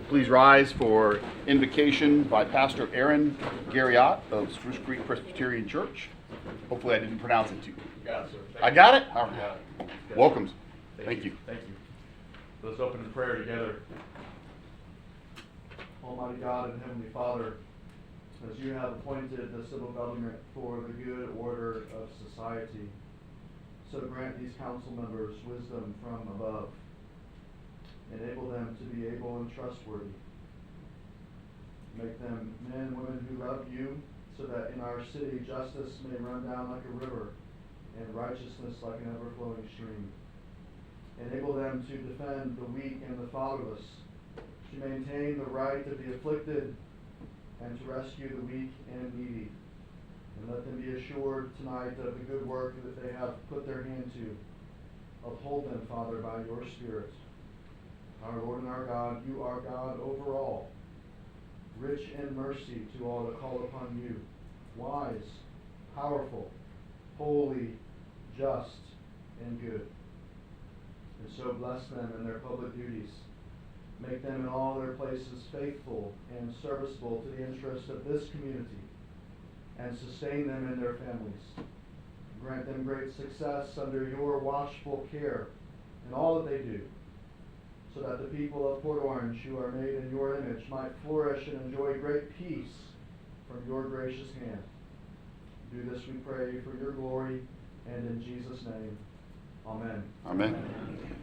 Please rise for invocation by Pastor Aaron Garriott of Spruce Creek Presbyterian Church. Hopefully I didn't pronounce it too. Got it, sir. I got it? All You right. got it. Welcome. Thank you. Thank you. Let's open in prayer together. Almighty God and Heavenly Father, as you have appointed the civil government for the good order of society, so grant these council members wisdom from above. Enable them to be able and trustworthy. Make them men and women who love you, so that in our city justice may run down like a river and righteousness like an ever-flowing stream. Enable them to defend the weak and the fatherless, to maintain the right of the afflicted, and to rescue the weak and needy. And let them be assured tonight of the good work that they have put their hand to. Uphold them, Father, by your Spirit. Our Lord and our God, you are God over all, rich in mercy to all that call upon you, wise, powerful, holy, just, and good. And so bless them in their public duties. Make them in all their places faithful and serviceable to the interests of this community, and sustain them in their families. Grant them great success under your watchful care in all that they do, so that the people of Port Orange, who are made in your image, might flourish and enjoy great peace from your gracious hand. Do this, we pray, for your glory, and in Jesus' name. Amen. Amen.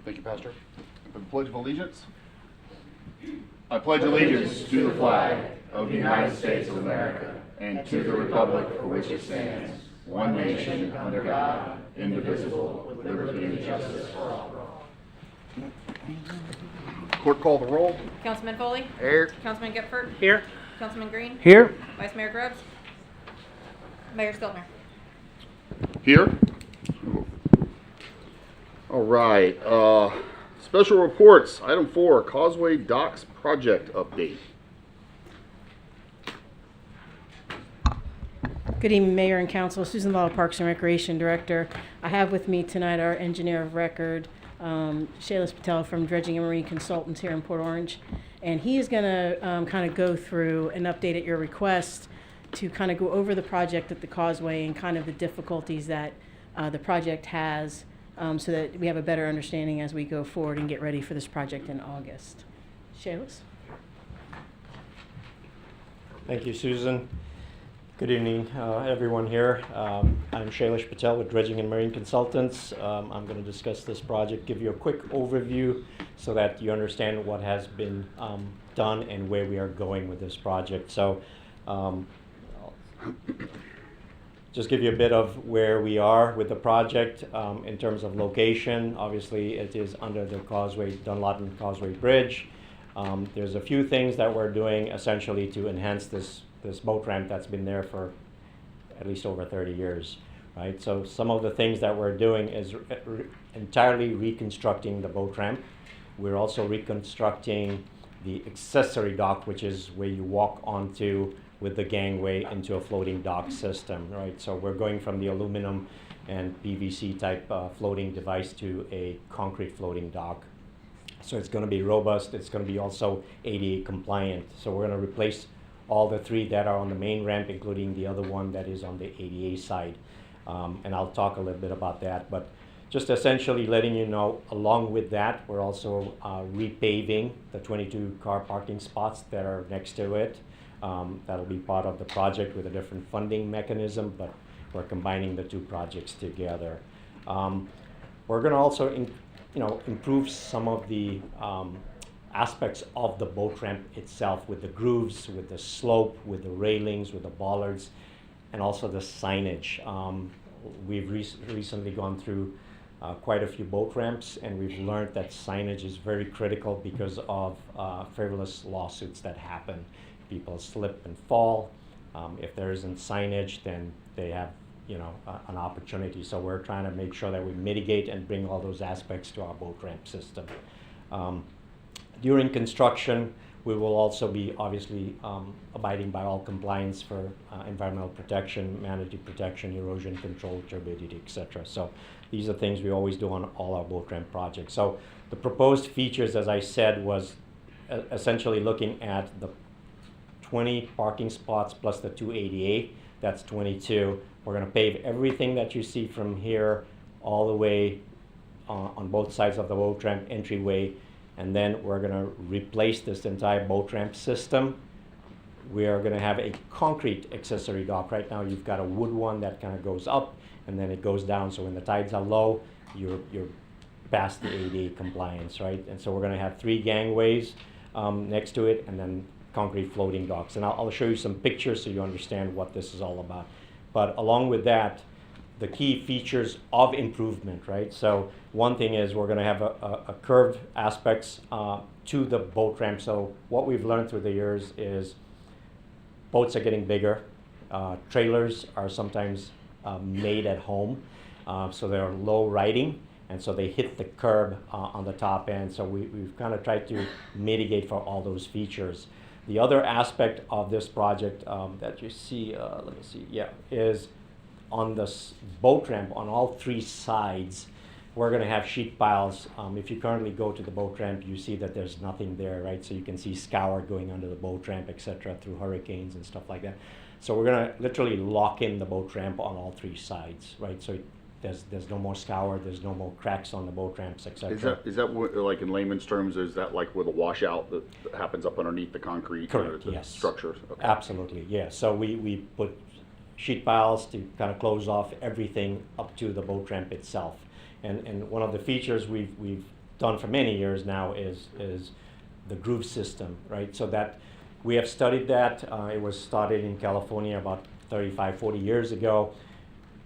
Thank you, Pastor. For the Pledge of Allegiance. I pledge allegiance to the flag of the United States of America and to the republic for which it stands, one nation under God, indivisible, with liberty and justice for all. Clerk, call the roll. Councilman Foley? Here. Councilman Gephardt? Here. Councilman Green? Here. Vice Mayor Grubbs? Mayor Stiltner? Here. All right. Special reports. Item 4, Causeway Docks project update. Good evening, Mayor and Council. Susan Law, Parks and Recreation Director. I have with me tonight our engineer of record, Shailesh Patel from Dredging and Marine Consultants here in Port Orange. And he is going to kind of go through and update at your request to kind of go over the project at the Causeway and kind of the difficulties that the project has, so that we have a better understanding as we go forward and get ready for this project in August. Shailesh? Thank you, Susan. Good evening, everyone here. I'm Shailesh Patel with Dredging and Marine Consultants. I'm going to discuss this project, give you a quick overview so that you understand what has been done and where we are going with this project. So just give you a bit of where we are with the project in terms of location. Obviously, it is under the Causeway, Dunlawton Causeway Bridge. There's a few things that we're doing essentially to enhance this boat ramp that's been there for at least over 30 years, right? So some of the things that we're doing is entirely reconstructing the boat ramp. We're also reconstructing the accessory dock, which is where you walk onto with the gangway into a floating dock system, right? So we're going from the aluminum and PVC type floating device to a concrete floating dock. So it's going to be robust. It's going to be also ADA compliant. So we're going to replace all the 3 that are on the main ramp, including the other one that is on the ADA side. And I'll talk a little bit about that. But just essentially letting you know, along with that, we're also repaving the 22 car parking spots that are next to it. That'll be part of the project with a different funding mechanism, but we're combining the 2 projects together. We're going to also improve some of the aspects of the boat ramp itself, with the grooves, with the slope, with the railings, with the bollards, and also the signage. We've recently gone through quite a few boat ramps, and we've learned that signage is very critical because of frivolous lawsuits that happen. People slip and fall. If there isn't signage, then they have an opportunity. So we're trying to make sure that we mitigate and bring all those aspects to our boat ramp system. During construction, we will also be obviously abiding by all compliance for environmental protection, manatee protection, erosion control, turbidity, etc. So these are things we always do on all our boat ramp projects. So the proposed features, as I said, was essentially looking at the 20 parking spots plus the 288, that's 22. We're gonna pave everything that you see from here all the way on both sides of the boat ramp entryway, and then we're gonna replace this entire boat ramp system. We are gonna have a concrete accessory dock. Right now you've got a wood one that kind of goes up and then it goes down, so when the tides are low, you're past the ADA compliance, right? And so we're gonna have 3 gangways next to it, and then concrete floating docks. And I'll show you some pictures so you understand what this is all about. But along with that, the key features of improvement, right? So one thing is we're gonna have a curved aspects to the boat ramp. So what we've learned through the years is boats are getting bigger. Trailers are sometimes made at home, so they're low riding, and so they hit the curb on the top end. So we've kind of tried to mitigate for all those features. The other aspect of this project that you see, let me see, yeah, is on the boat ramp on all 3 sides, we're gonna have sheet piles. If you currently go to the boat ramp, you see that there's nothing there, right? So you can see scour going under the boat ramp, etc., through hurricanes and stuff like that. So we're gonna literally lock in the boat ramp on all 3 sides, right? So there's no more scour, there's no more cracks on the boat ramps, etc. Is that what, like in layman's terms, is that like with a washout that happens up underneath the concrete? Correct, The yes. structures? Okay. Absolutely, yeah. So we put sheet piles to kind of close off everything up to the boat ramp itself. And one of the features we've done for many years now is the groove system, right? So that we have studied that. It was started in California about 35, 40 years ago.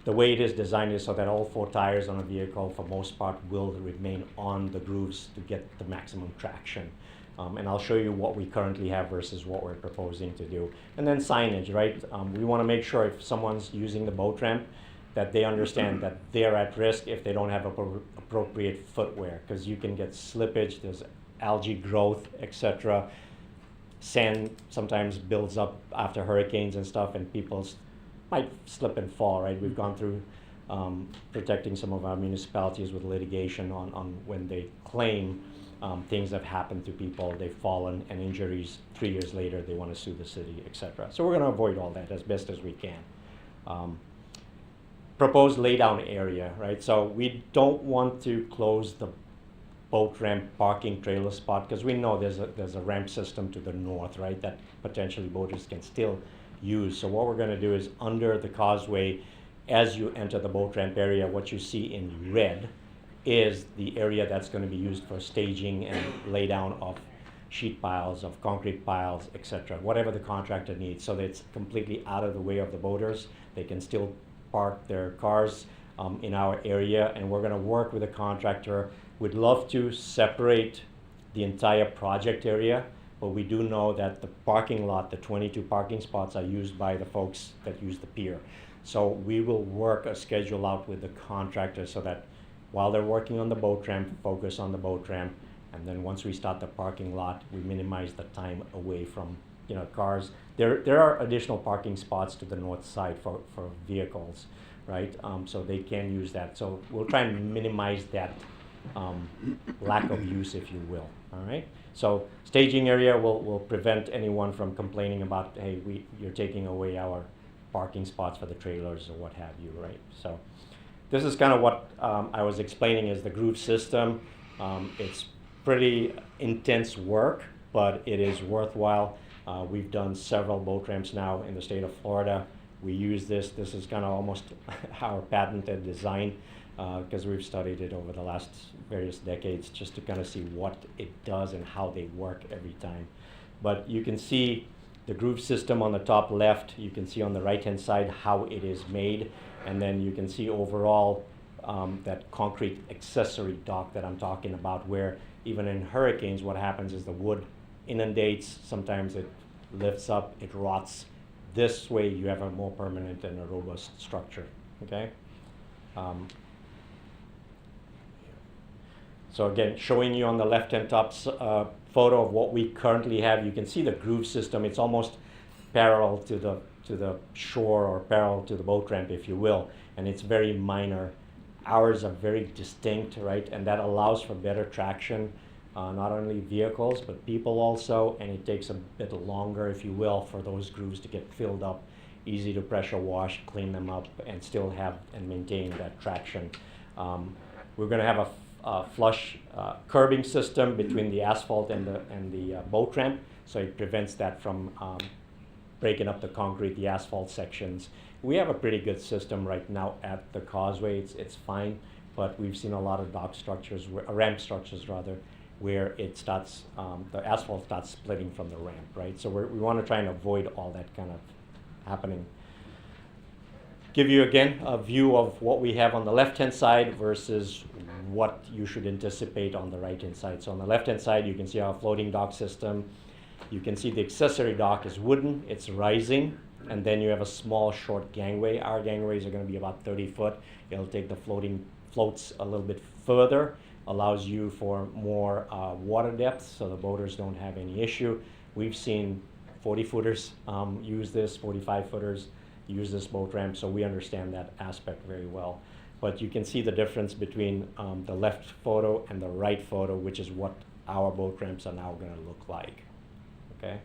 The way it is designed is so that all 4 tires on a vehicle, for most part, will remain on the grooves to get the maximum traction. And I'll show you what we currently have versus what we're proposing to do. And then signage, right? We want to make sure if someone's using the boat ramp that they understand that they're at risk if they don't have appropriate footwear, because you can get slippage, there's algae growth, etc. Sand sometimes builds up after hurricanes and stuff, and people might slip and fall, right? We've gone through protecting some of our municipalities with litigation on when they claim things have happened to people, they've fallen, and injuries 3 years later, they want to sue the city, etc. So we're going to avoid all that as best as we can. Proposed laydown area, right? So we don't want to close the boat ramp parking trailer spot because we know there's a ramp system to the north, right? That potentially boaters can still use. So what we're going to do is under the causeway, as you enter the boat ramp area, what you see in red is the area that's going to be used for staging and laydown of sheet piles, of concrete piles, etc. Whatever the contractor needs, so that it's completely out of the way of the boaters. They can still park their cars in our area, and we're going to work with the contractor. We'd love to separate the entire project area, but we do know that the parking lot, the 22 parking spots, are used by the folks that use the pier. So we will work a schedule out with the contractor so that while they're working on the boat ramp, focus on the boat ramp, and then once we start the parking lot, we minimize the time away from cars. There are additional parking spots to the north side for vehicles, right? So they can use that. So we'll try and minimize that lack of use, if you will. All right. So staging area will prevent anyone from complaining about, hey, you're taking away our parking spots for the trailers or what have you, right? So this is kind of what I was explaining is the groove system. It's pretty intense work, but it is worthwhile. We've done several boat ramps now in the state of Florida. We use this. This is kind of almost our patented design because we've studied it over the last various decades just to kind of see what it does and how they work every time. But you can see the groove system on the top left. You can see on the right-hand side how it is made. And then you can see overall that concrete accessory dock that I'm talking about, where even in hurricanes, what happens is the wood inundates, sometimes it lifts up, it rots. This way you have a more permanent and a robust structure, okay? So again, showing you on the left-hand top photo of what we currently have, you can see the groove system. It's almost parallel to the shore or parallel to the boat ramp, if you will, and it's very minor. Ours are very distinct, right? And that allows for better traction not only vehicles, but people also, and it takes a bit longer, if you will, for those grooves to get filled up. Easy to pressure wash, clean them up, and still have and maintain that traction. We're going to have a flush curbing system between the asphalt and the boat ramp, so it prevents that from breaking up the concrete, the asphalt sections. We have a pretty good system right now at the causeway. It's fine, but we've seen a lot of dock structures, ramp structures rather, where it starts, the asphalt starts splitting from the ramp, right? So we want to try and avoid all that kind of happening. Give you again a view of what we have on the left-hand side versus what you should anticipate on the right-hand side. So on the left-hand side, you can see our floating dock system. You can see the accessory dock is wooden, it's rising, and then you have a small short gangway. Our gangways are going to be about 30 foot. It'll take the floats a little bit further, allows you for more water depth so the boaters don't have any issue. We've seen 40 footers use this, 45 footers use this boat ramp, so we understand that aspect very well. But you can see the difference between the left photo and the right photo, which is what our boat ramps are now going to look like. Okay.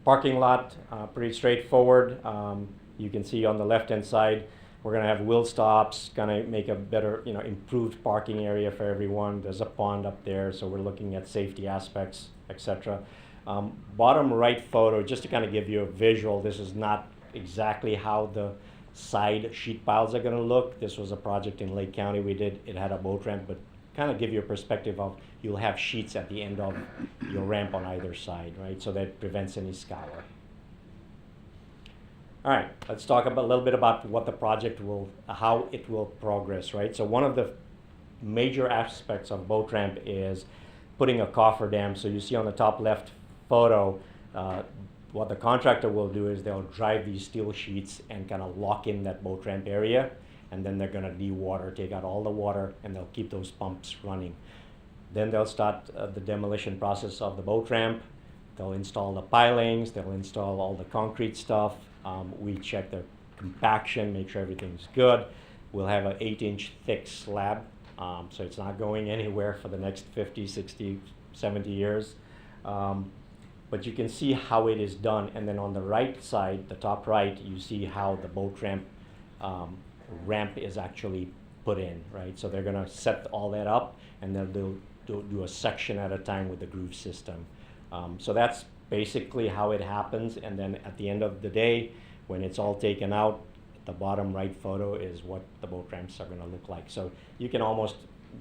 Parking lot, pretty straightforward. You can see on the left-hand side, we're going to have wheel stops, going to make a better, improved parking area for everyone. There's a pond up there, so we're looking at safety aspects, etc. Bottom right photo, just to kind of give you a visual, this is not exactly how the side sheet piles are going to look. This was a project in Lake County we did. It had a boat ramp, but kind of give you a perspective of you'll have sheets at the end of your ramp on either side, right? So that prevents any scour. All right, let's talk a little bit about what the project how it will progress, right? So one of the major aspects of boat ramp is putting a cofferdam. So you see on the top left photo, what the contractor will do is they'll drive these steel sheets and kind of lock in that boat ramp area, and then they're going to de-water, take out all the water, and they'll keep those pumps running. Then they'll start the demolition process of the boat ramp. They'll install the pilings, they'll install all the concrete stuff. We check the compaction, make sure everything's good. We'll have an 8-inch thick slab, so it's not going anywhere for the next 50, 60, 70 years. But you can see how it is done, and then on the right side, the top right, you see how the boat ramp is actually put in, right? So they're going to set all that up, and then they'll do a section at a time with the groove system. So that's basically how it happens, and then at the end of the day, when it's all taken out, the bottom right photo is what the boat ramps are going to look like. So you can almost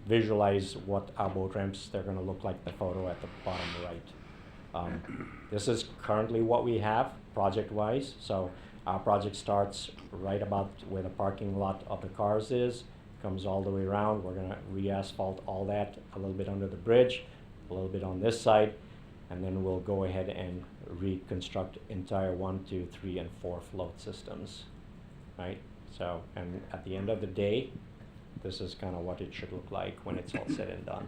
visualize what our boat ramps, they're going to look like, the photo at the bottom right. This is currently what we have project-wise. So our project starts right about where the parking lot of the cars is, comes all the way around. We're going to re-asphalt all that, a little bit under the bridge, a little bit on this side, and then we'll go ahead and reconstruct entire 1, 2, 3, and 4 float systems, right? So, and at the end of the day, this is kind of what it should look like when it's all said and done.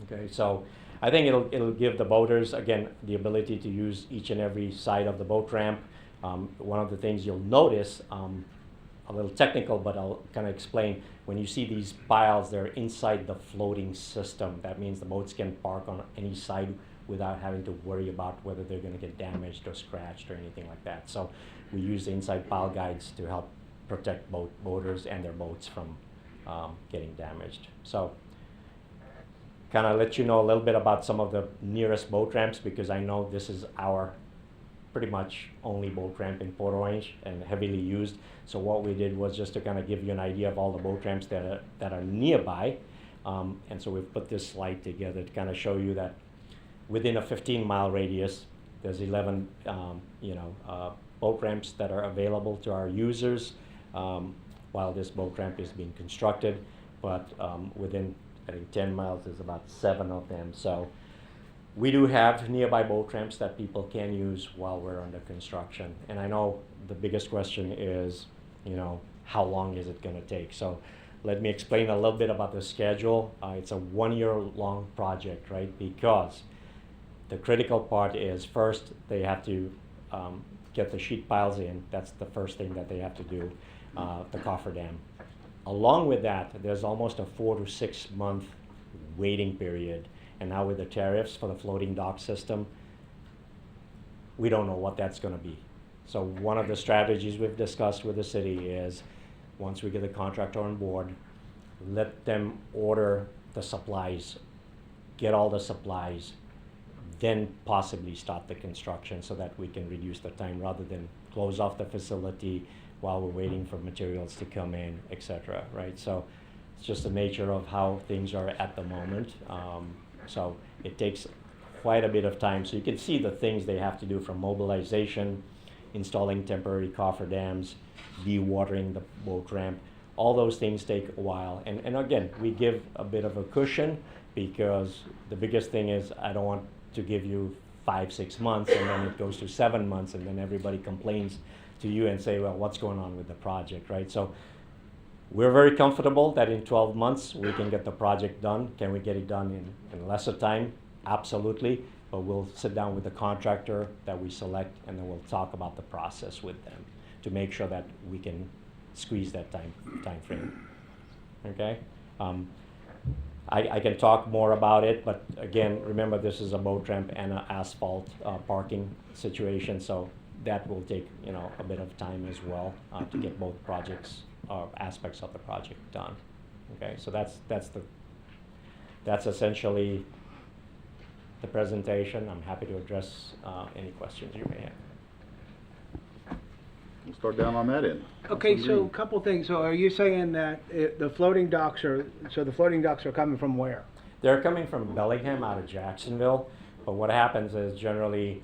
Okay, so I think it'll give the boaters, again, the ability to use each and every side of the boat ramp. One of the things you'll notice, a little technical, but I'll kind of explain, when you see these piles, they're inside the floating system. That means the boats can park on any side without having to worry about whether they're going to get damaged or scratched or anything like that. So we use the inside pile guides to help protect boaters and their boats from getting damaged. So kind of let you know a little bit about some of the nearest boat ramps, because I know this is our pretty much only boat ramp in Port Orange and heavily used. So what we did was just to kind of give you an idea of all the boat ramps that are nearby. And so we've put this slide together to kind of show you that within a 15-mile radius, there's 11 boat ramps that are available to our users while this boat ramp is being constructed. But within, I think, 10 miles, there's about 7 of them. So we do have nearby boat ramps that people can use while we're under construction. And I know the biggest question is, how long is it going to take? So let me explain a little bit about the schedule. It's a 1-year-long project, right? Because the critical part is, first, they have to get the sheet piles in. That's the first thing that they have to do, the cofferdam. Along with that, there's almost a 4 to 6 month waiting period. And now with the tariffs for the floating dock system, we don't know what that's going to be. So one of the strategies we've discussed with the city is, once we get the contractor on board, let them order the supplies, get all the supplies, then possibly start the construction so that we can reduce the time rather than close off the facility while we're waiting for materials to come in, et cetera, right? So it's just the nature of how things are at the moment. So it takes quite a bit of time. So you can see the things they have to do, from mobilization, installing temporary cofferdams, dewatering the boat ramp. All those things take a while. And again, we give a bit of a cushion, because the biggest thing is I don't want to give you 5, 6 months and then it goes to 7 months and then everybody complains to you and say, well, what's going on with the project, right? So we're very comfortable that in 12 months we can get the project done. Can we get it done in lesser time? Absolutely. But we'll sit down with the contractor that we select and then we'll talk about the process with them to make sure that we can squeeze that time frame. Okay? I can talk more about it, but again, remember this is a boat ramp and an asphalt parking situation, so that will take a bit of time as well to get both projects aspects of the project done. Okay, so that's essentially the presentation. I'm happy to address any questions you may have. We'll start down on that end. Okay, Councilman so a Green. couple things. So are you saying that the floating docks are coming from where? They're coming from Bellingham out of Jacksonville, but what happens is generally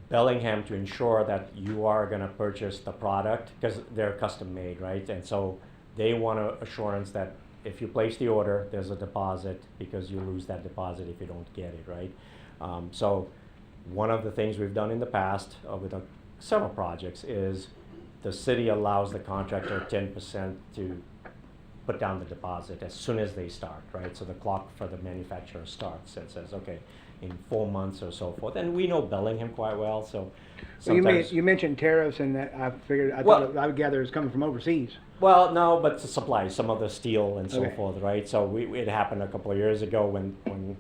Bellingham, to ensure that you are going to purchase the product, because they're custom made, right? And so they want an assurance that if you place the order, there's a deposit, because you lose that deposit if you don't get it, right? So one of the things we've done in the past with several projects is the city allows the contractor 10% to put down the deposit as soon as they start, right? So the clock for the manufacturer starts and says, okay, in 4 months or so forth. And we know Bellingham quite well, so Well, sometimes... you mentioned tariffs, and that I would gather it's coming from overseas. Well, no, but the supplies, some of the steel and so Okay. forth, right? So it happened a couple of years ago when in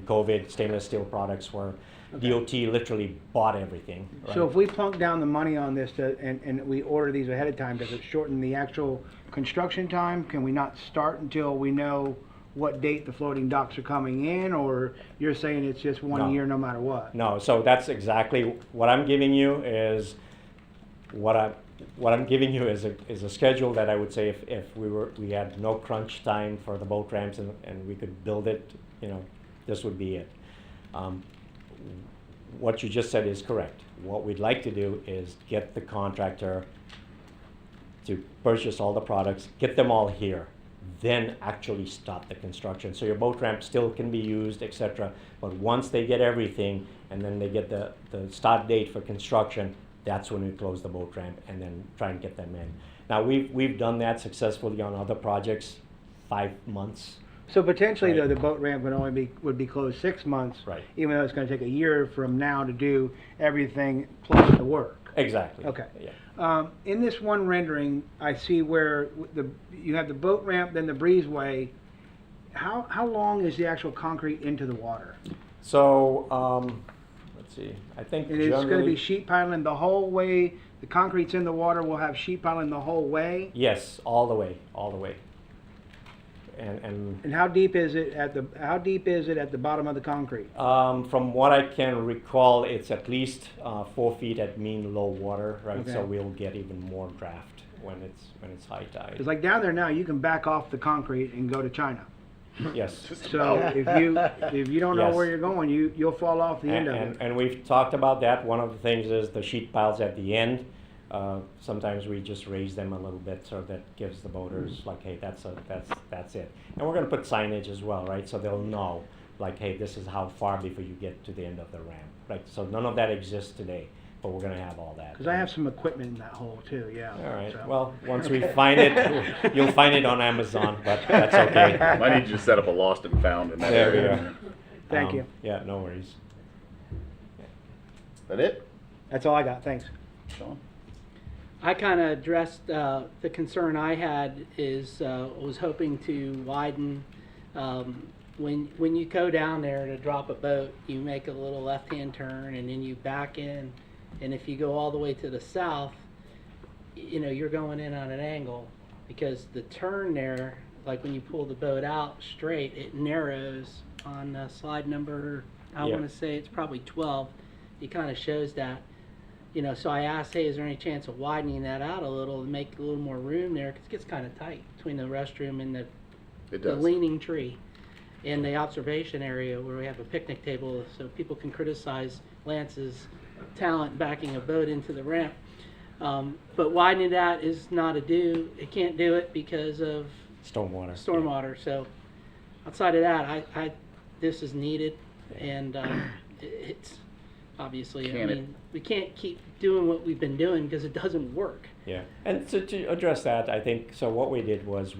COVID, stainless steel products were, Okay. DOT literally bought everything, right? So if we plunk down the money on this and we order these ahead of time, does it shorten the actual construction time? Can we not start until we know what date the floating docks are coming in, or you're saying it's just No. 1 year no matter what? No, so that's exactly what I'm giving you is what I'm giving you is a schedule that I would say if we had no crunch time for the boat ramps and we could build it, this would be it. What you just said is correct. What we'd like to do is get the contractor to purchase all the products, get them all here, then actually start the construction. So your boat ramp still can be used, etc. But once they get everything and then they get the start date for construction, that's when we close the boat ramp and then try and get them in. Now we've done that successfully on other projects, 5 months. So potentially, Right. though, the boat ramp would be closed 6 months, Right. even though it's going to take a year from now to do everything plus the work. Exactly. Okay. Yeah. In this one rendering, I see where you have the boat ramp, then the breezeway. How long is the actual concrete into the water? So let's see. I think And it's going to generally- be sheet piling the whole way. The concrete's in the water. We'll have sheet piling the whole way. Yes, all the way. And And how deep is it at the bottom of the concrete? from what I can recall, it's at least 4 feet at mean low water, right? So Okay. we'll get even more draft when it's high tide. Because like down there now, you can back off the concrete and go to China. Yes. So if you don't know Yes. where you're going, you'll fall off the end of it. And we've talked about that. One of the things is the sheet piles at the end. Sometimes we just raise them a little bit so that gives the boaters like, hey, that's it. And we're going to put signage as well, right? So they'll know, like, hey, this is how far before you get to the end of the ramp, right? So none of that exists today, but we're going to have all that. Because I have some equipment in that hole too. Yeah. All right. So- Well, once we find it, you'll find it on Amazon, but that's okay. Might need you to set up a lost and found in that There we area. go. Thank you. Yeah, no worries. That it? That's all I got. Thanks. Sean? I kind of addressed the concern I had is was hoping to widen. When you go down there to drop a boat, you make a little left-hand turn and then you back in, and if you go all the way to the south, you know, you're going in on an angle, because the turn there, like when you pull the boat out straight, it narrows on slide number, I Yeah. want to say it's probably 12. It kind of shows that. You know, so I asked, hey, is there any chance of widening that out a little and make a little more room there? Because it gets kind of tight between the restroom and It the does. leaning tree and the observation area where we have a picnic table so people can criticize Lance's talent backing a boat into the ramp. But widening that is not a do. It can't do it because of stormwater. So outside of that, this is needed, and it's obviously, Can it- we can't keep doing what we've been doing because it doesn't work. Yeah, and so to address that, I think, so what we did was,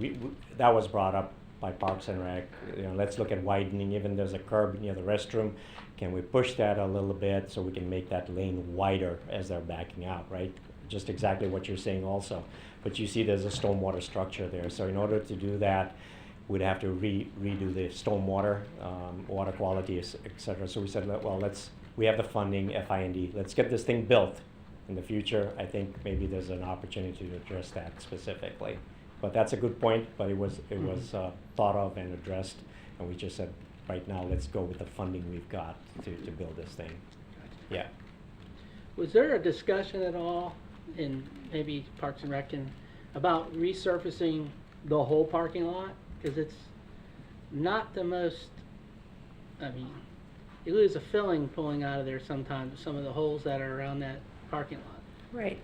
that was brought up by Parks and Rec, you know, let's look at widening, even there's a curb near the restroom, can we push that a little bit so we can make that lane wider as they're backing out, right? Just exactly what you're saying also, but you see there's a stormwater structure there, so in order to do that, we'd have to redo the stormwater, water quality, et cetera. So we said, well, we have the funding, FI&D, let's get this thing built. In the future, I think maybe there's an opportunity to address that specifically. But that's a good point, but it was thought of and addressed, and we just said, right now, let's go with the funding we've got to build this thing. Yeah. Was there a discussion at all in maybe Parks and Rec about resurfacing the whole parking lot? Because it's not the most, I mean, you lose a filling pulling out of there sometimes, some of the holes that are around that parking lot. Right.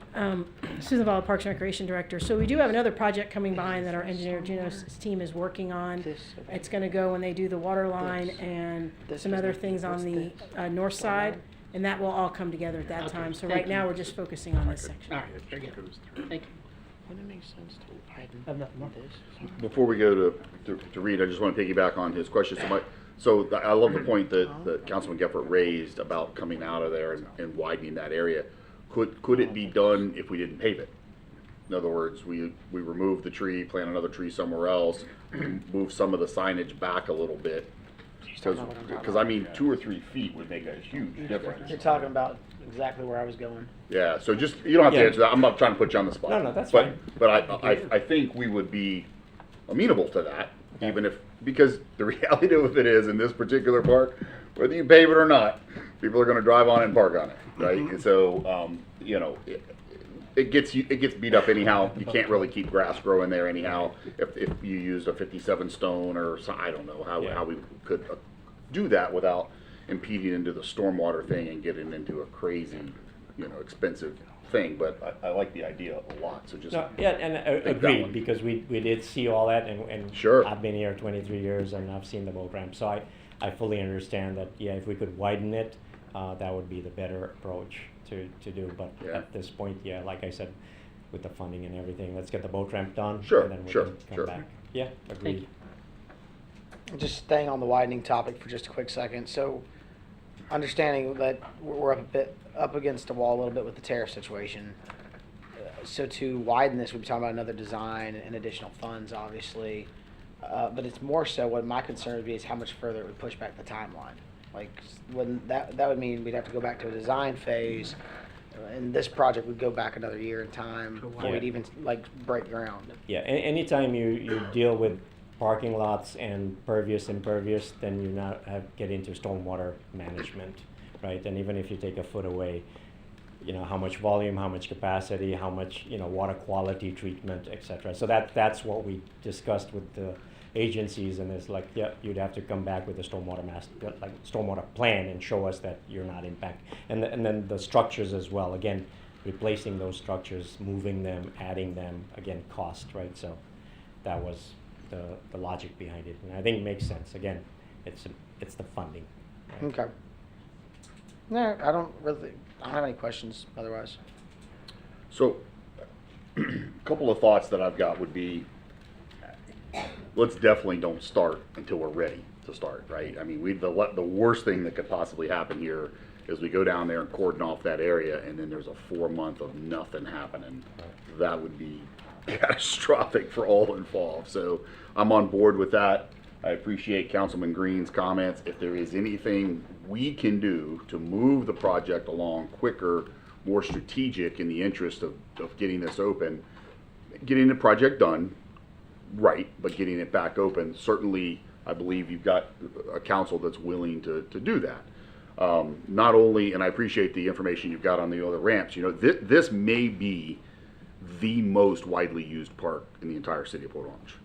Susan Vala, Parks and Recreation Director. So we do have another project coming behind that our engineer Juno's team is working on. It's going to go when they do the water line and some other things on the north side, and that will all come together at that Okay, time. So thank right now, you. we're just focusing on this section. All right, very good. Thank you. Wouldn't it make sense to widen I have nothing more. this? Before we go to Reed, I just want to piggyback on his question. So I love the point that Councilman Geffert raised about coming out of there and widening that area. Could it be done if we didn't pave it? In other words, we remove the tree, plant another tree somewhere else, move some of the signage back a little bit. Because I mean, 2 or 3 feet would make a huge difference. You're talking about exactly where I was going. Yeah, so just, you don't have to Yeah. answer that, I'm not trying to put you on the spot. No, that's But- fine. But I think we would be amenable to that, even if, because the reality of it is, in this particular park, whether you pave it or not, people are gonna drive on it and park on it, right? And so, you know, it gets beat up anyhow, you can't really keep grass growing there anyhow, if you used a 57 stone or some, I don't know Yeah. how we could do that without impeding into the stormwater thing and getting into a crazy, you know, expensive thing, but I like the idea a lot, so just. No, yeah, and that agreed, one. because we did see all that, and Sure. I've been here 23 years, and I've seen the boat ramp, so I fully understand that, yeah, if we could widen it, that would be the better approach to do, but Yeah. at this point, yeah, like I said, with the funding and everything, let's get the boat ramp done, Sure, and then we sure, can come sure. back. Yeah, agreed. you. Just staying on the widening topic for just a quick second. So, understanding that we're up against the wall a little bit with the tariff situation. So to widen this, we'd be talking about another design and additional funds, obviously. But it's more so what my concern would be is how much further it would push back the timeline. Like, when that would mean we'd have to go back to a design phase, and this project would go back another year in time before we'd Yeah. even like break ground. Yeah, anytime you deal with parking lots and impervious, then you now get into stormwater management, right? And even if you take a foot away, you know, how much volume, how much capacity, how much, you know, water quality treatment, et cetera. So that's what we discussed with the agencies, and it's like, yeah, you'd have to come back with a stormwater plan and show us that you're not impacted. And then the structures as well, again, replacing those structures, moving them, adding them, again, cost, right? So that was the logic behind it, and I think it makes sense. Again, it's the funding. right? Okay. No, I don't have any questions otherwise. So, a couple of thoughts that I've got would be, let's definitely don't start until we're ready to start, right? I mean, the worst thing that could possibly happen here is we go down there and cordon off that area, and then there's a 4 month of nothing happening. That would be catastrophic for all involved. So I'm on board with that. I appreciate Councilman Green's comments. If there is anything we can do to move the project along quicker, more strategic in the interest of getting this open, getting the project done right, but getting it back open, certainly I believe you've got a council that's willing to do that. Not only, and I appreciate the information you've got on the other ramps, you know, this may be the most widely used park in the entire city of Port Orange.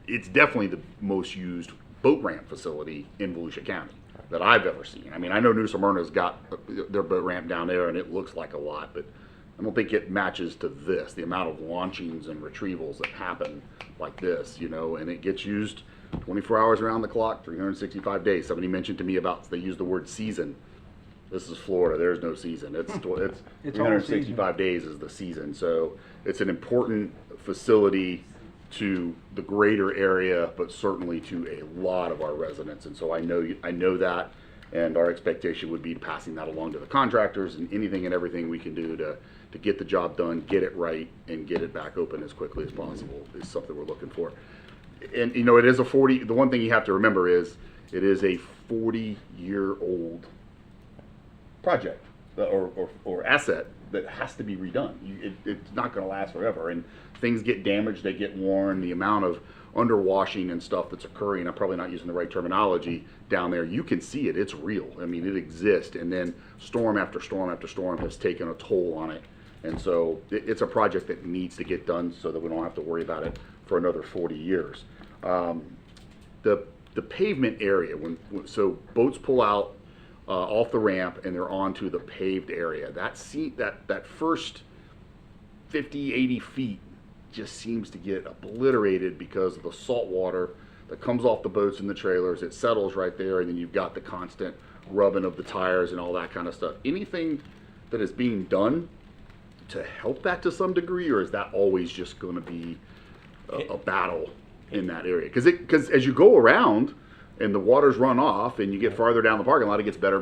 It's definitely the most used boat ramp facility in Volusia County that I've ever seen. I mean, I know New Smyrna's got their boat ramp down there and it looks like a lot, but I don't think it matches to this, the amount of launchings and retrievals that happen like this, you know, and it gets used 24 hours around the clock, 365 days. Somebody mentioned to me about, they use the word season. This is Florida, there's no season. It's 365 days is the season. So it's an important facility to the greater area, but certainly to a lot of our residents. And so I know that, and our expectation would be passing that along to the contractors, and anything and everything we can do to get the job done, get it right, and get it back open as quickly as possible is something we're looking for. And you know, it is a 40, the one thing you have to remember is it is a 40-year-old project or asset that has to be redone. It's not going to last forever, and things get damaged, they get worn. The amount of underwashing and stuff that's occurring, I'm probably not using the right terminology, down there, you can see it, it's real. I mean, it exists, and then storm after storm after storm has taken a toll on it. And so it's a project that needs to get done so that we don't have to worry about it for another 40 years. The pavement area, so boats pull out off the ramp and they're onto the paved area. That first 50, 80 feet just seems to get obliterated because of the salt water that comes off the boats and the trailers. It settles right there, and then you've got the constant rubbing of the tires and all that kind of stuff. Anything that is being done to help that to some degree, or is that always just going to be a battle in that area? Because as you go around and the waters run off and you get farther down the parking lot, it gets better,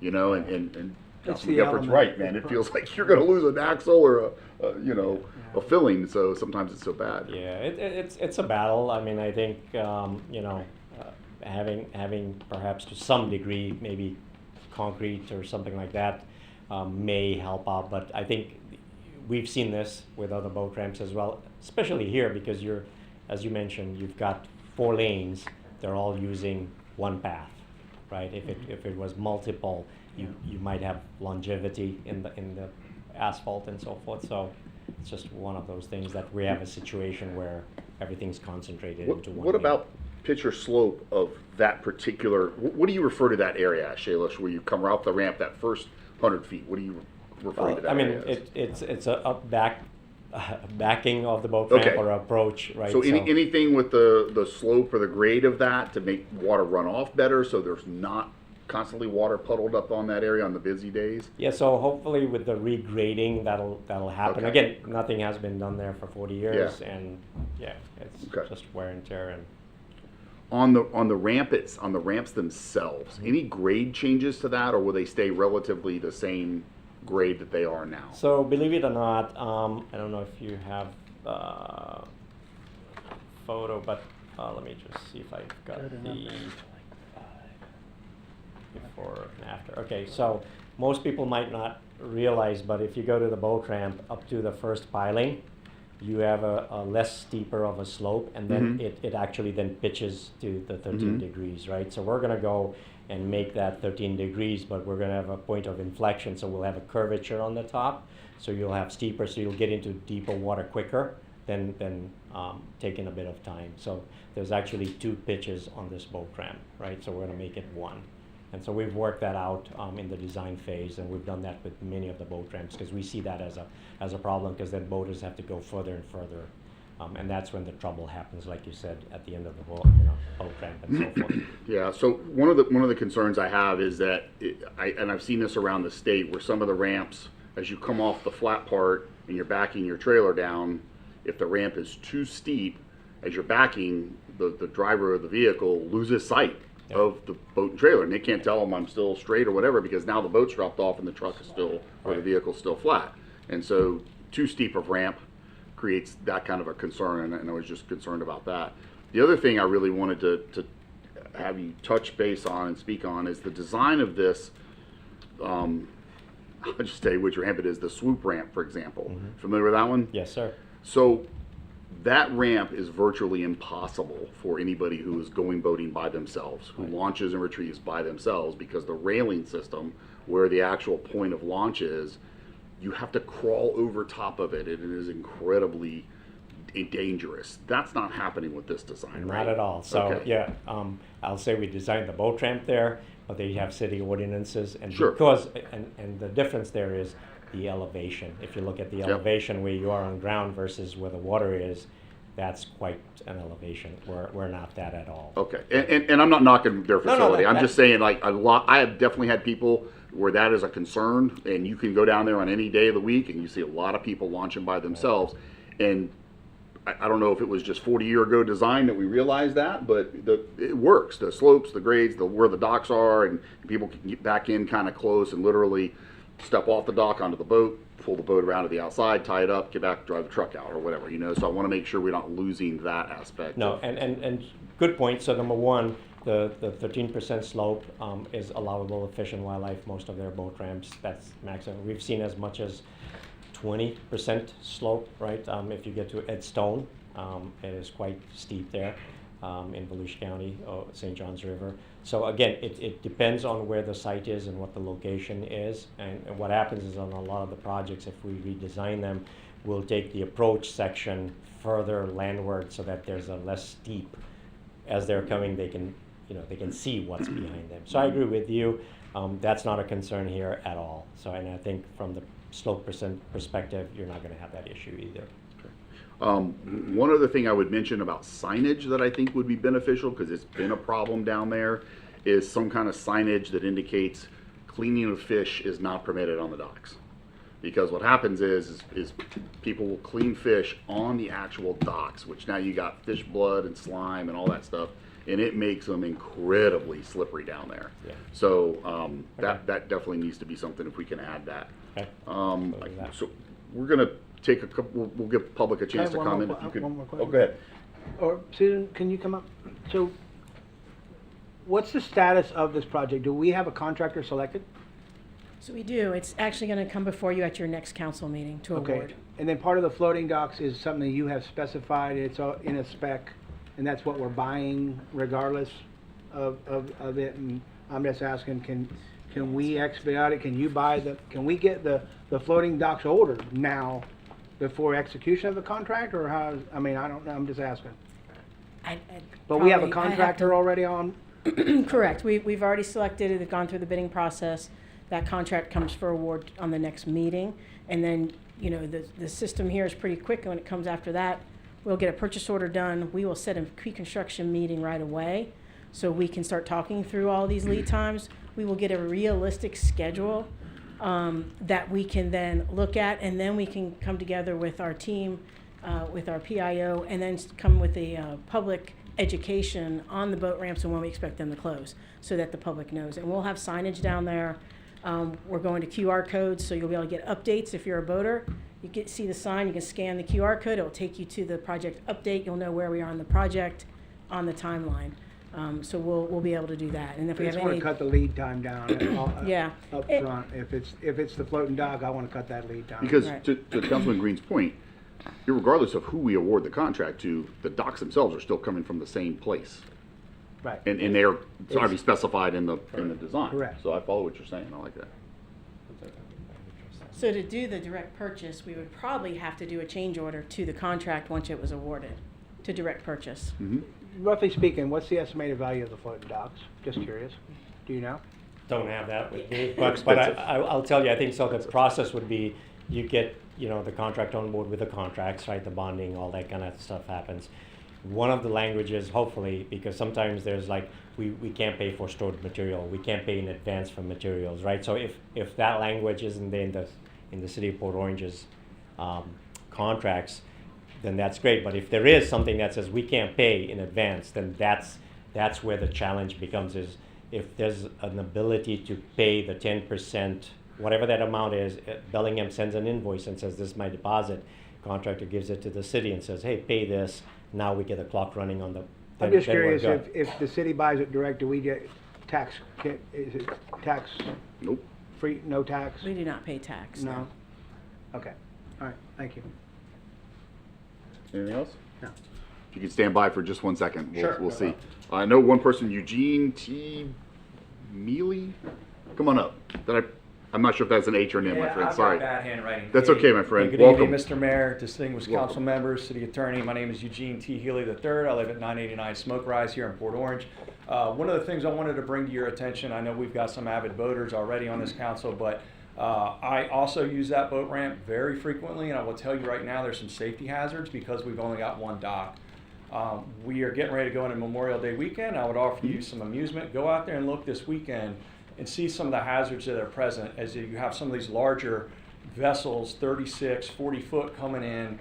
you know, and Councilman Gefford's right, man. It feels like you're going to lose an axle or a filling, so sometimes it's so bad. Yeah, it's a battle. I mean, I think you know, having perhaps to some degree maybe concrete or something like that may help out. But I think we've seen this with other boat ramps as well, especially here because as you mentioned, you've got 4 lanes. They're all using one path, right? If it was multiple, you might have longevity in the asphalt and so forth. So it's just one of those things that we have a situation where everything's concentrated into one. What lane. about pitch or slope of that particular? What do you refer to that area as, Shailesh, where you come right off the ramp that first 100 feet? What do you refer to that? I mean, area as? it's a backing of the boat ramp Okay. or approach, right? So anything with the slope or the grade of that to make water run off better, so there's not constantly water puddled up on that area on the busy days? Yeah, so hopefully with the regrading, that'll happen. Okay. Again, nothing has been done there for 40 years, Yeah. and yeah, it's Okay. just wear and tear. And On the ramps themselves, any grade changes to that, or will they stay relatively the same grade that they are now? so believe it or not, I don't know if you have photo, but let me just see if I've got the before and after. Okay, so most people might not realize, but if you go to the boat ramp up to the first piling, you have a less steeper of a slope, and then it actually then pitches to the 13 degrees, right? So we're gonna go and make that 13 degrees, but we're gonna have a point of inflection, so we'll have a curvature on the top, so you'll have steeper, so you'll get into deeper water quicker than taking a bit of time. So there's actually 2 pitches on this boat ramp, right? So we're gonna make it 1. And so we've worked that out in the design phase, and we've done that with many of the boat ramps because we see that as a problem, because then boaters have to go further and further, and that's when the trouble happens, like you said, at the end of the boat ramp and so forth. Yeah. So one of the concerns I have is that I've seen this around the state where some of the ramps, as you come off the flat part and you're backing your trailer down, if the ramp is too steep, as you're backing, the driver of the vehicle loses sight Yeah. of the boat and trailer, and they can't tell them I'm still straight or whatever, because now the boat's dropped off and the truck is still, or the Right. vehicle's still flat. And so too steep of ramp creates that kind of a concern, and I was just concerned about that. The other thing I really wanted to have you touch base on and speak on is the design of this. I'll just tell you which ramp it is, the swoop ramp, for example. Familiar with that one? Yes, sir. So that ramp is virtually impossible for anybody who is going boating by themselves, who launches and retrieves by themselves, because the railing system where the actual point of launch is, you have to crawl over top of it, and it is incredibly dangerous. That's not happening with this design, right? Not at all. So, Okay. yeah, I'll say we designed the boat ramp there, but they have city ordinances, and Sure. because, and the difference there is the elevation. If you look at the Yep. elevation where you are on ground versus where the water is, that's quite an elevation. We're not that at all. Okay, and I'm not knocking their No, facility. I'm that- just saying, like, a lot. I have definitely had people where that is a concern, and you can go down there on any day of the week, and you see a lot of people launching by themselves. And I don't know if it was just 40-year ago design that we realized that, but it works. The slopes, the grades, where the docks are, and people can get back in kind of close and literally step off the dock onto the boat, pull the boat around to the outside, tie it up, get back, drive the truck out or whatever, you know. So I want to make sure we're not losing that aspect. No, of- and good point. So number one, the 13% slope is allowable of Fish and Wildlife. Most of their boat ramps, that's maximum. We've seen as much as 20% slope, right? If you get to Ed Stone, it is quite steep there in Volusia County, or St. Johns River. So again, it depends on where the site is and what the location is. And what happens is on a lot of the projects, if we redesign them, we'll take the approach section further landward so that there's a less steep. As they're coming, they can, they can see what's behind them. So I agree with you. That's not a concern here at all. So, and I think from the slope perspective, you're not going to have that issue either. One other thing I would mention about signage that I think would be beneficial, because it's been a problem down there, is some kind of signage that indicates cleaning of fish is not permitted on the docks. Because what happens is people will clean fish on the actual docks, which now you got fish blood and slime and all that stuff, and it makes them incredibly slippery down there. Yeah. So that definitely needs to be something if we can add that. Okay. Like, so we're gonna take a couple. We'll give public a chance to one more comment. que- If you could. one more Oh, question. go ahead. Or Susan, can you come up? So, what's the status of this project? Do we have a contractor selected? So we do. It's actually going to come before you at your next council meeting to award. And then part of the floating docks is something you have specified, it's all in a spec, and that's what we're buying regardless of it. And I'm just asking, can we expedite it? Can we get the floating docks ordered now before execution of the contract, or how, I mean, I don't know, I'm just asking. But we have a contractor already on? Correct. We've already selected it, they've gone through the bidding process. That contract comes for award on the next meeting. And then, the system here is pretty quick, and when it comes after that, we'll get a purchase order done. We will set a pre-construction meeting right away, so we can start talking through all these lead times. We will get a realistic schedule that we can then look at, and then we can come together with our team, with our PIO, and then come with a public education on the boat ramps and when we expect them to close, so that the public knows. And we'll have signage down there. We're going to QR codes, so you'll be able to get updates if you're a boater. You see the sign, you can scan the QR code, it'll take you to the project update. You'll know where we are on the project, on the timeline. So we'll be able to do that. And if we I have just want any, to cut the lead time down. Yeah. Up It- front. If it's the floating dock, I want to cut that lead time. Because Right. to Councilman Green's point, regardless of who we award the contract to, the docks themselves are still coming from the same place, Right. and they're already specified in the design. Correct. So I follow what you're saying. I like that. so to do the direct purchase, we would probably have to do a change order to the contract once it was awarded, to direct purchase. Roughly speaking, what's the estimated value of the floating docks? Just curious. Do you know? Don't have that with me, but I'll tell you, I think so. The process would be you get, the contract on board with the contracts, right? The bonding, all that kind of stuff happens. One of the languages, hopefully, because sometimes there's like, we can't pay for stored material, we can't pay in advance for materials, right? So if that language isn't in the city of Port Orange's contracts, then that's great. But if there is something that says we can't pay in advance, then that's that's where the challenge becomes, is if there's an ability to pay the 10%, whatever that amount is, Bellingham sends an invoice and says, this is my deposit. Contractor gives it to the city and says, hey, pay this. Now we get the clock running on the. I'm just curious, if the city buys it direct, do we get tax, is it tax Nope. free, no tax? We do not pay tax. No? Okay, all right, thank you. Anything else? No. If you could stand by for just 1 second, Sure, we'll no see. problem. I know one person, Eugene T. Mealy. Come on up. I'm not sure if that's an H or an M, my friend. Sorry. bad handwriting. That's okay, my friend. Good Welcome. evening, Mr. Mayor, distinguished Welcome. council members, city attorney. My name is Eugene T. Healy III. I live at 989 Smoke Rise here in Port Orange. One of the things I wanted to bring to your attention, I know we've got some avid voters already on this council, but I also use that boat ramp very frequently, and I will tell you right now, there's some safety hazards because we've only got one dock. We are getting ready to go into Memorial Day weekend. I would offer you some amusement. Go out there and look this weekend and see some of the hazards that are present as you have some of these larger vessels, 36, 40 foot coming in.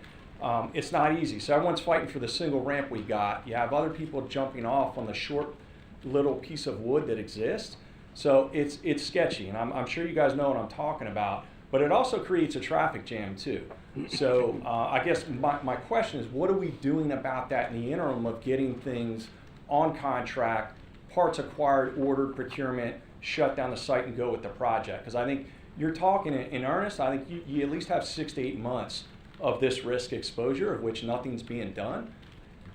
It's not easy. So everyone's fighting for the single ramp we got. You have other people jumping off on the short little piece of wood that exists. So it's sketchy, and I'm sure you guys know what I'm talking about, but it also creates a traffic jam too. So I guess my question is, what are we doing about that in the interim of getting things on contract, parts acquired, ordered, procurement, shut down the site and go with the project? Because I think you're talking in earnest, I think you at least have 6 to 8 months of this risk exposure of which nothing's being done.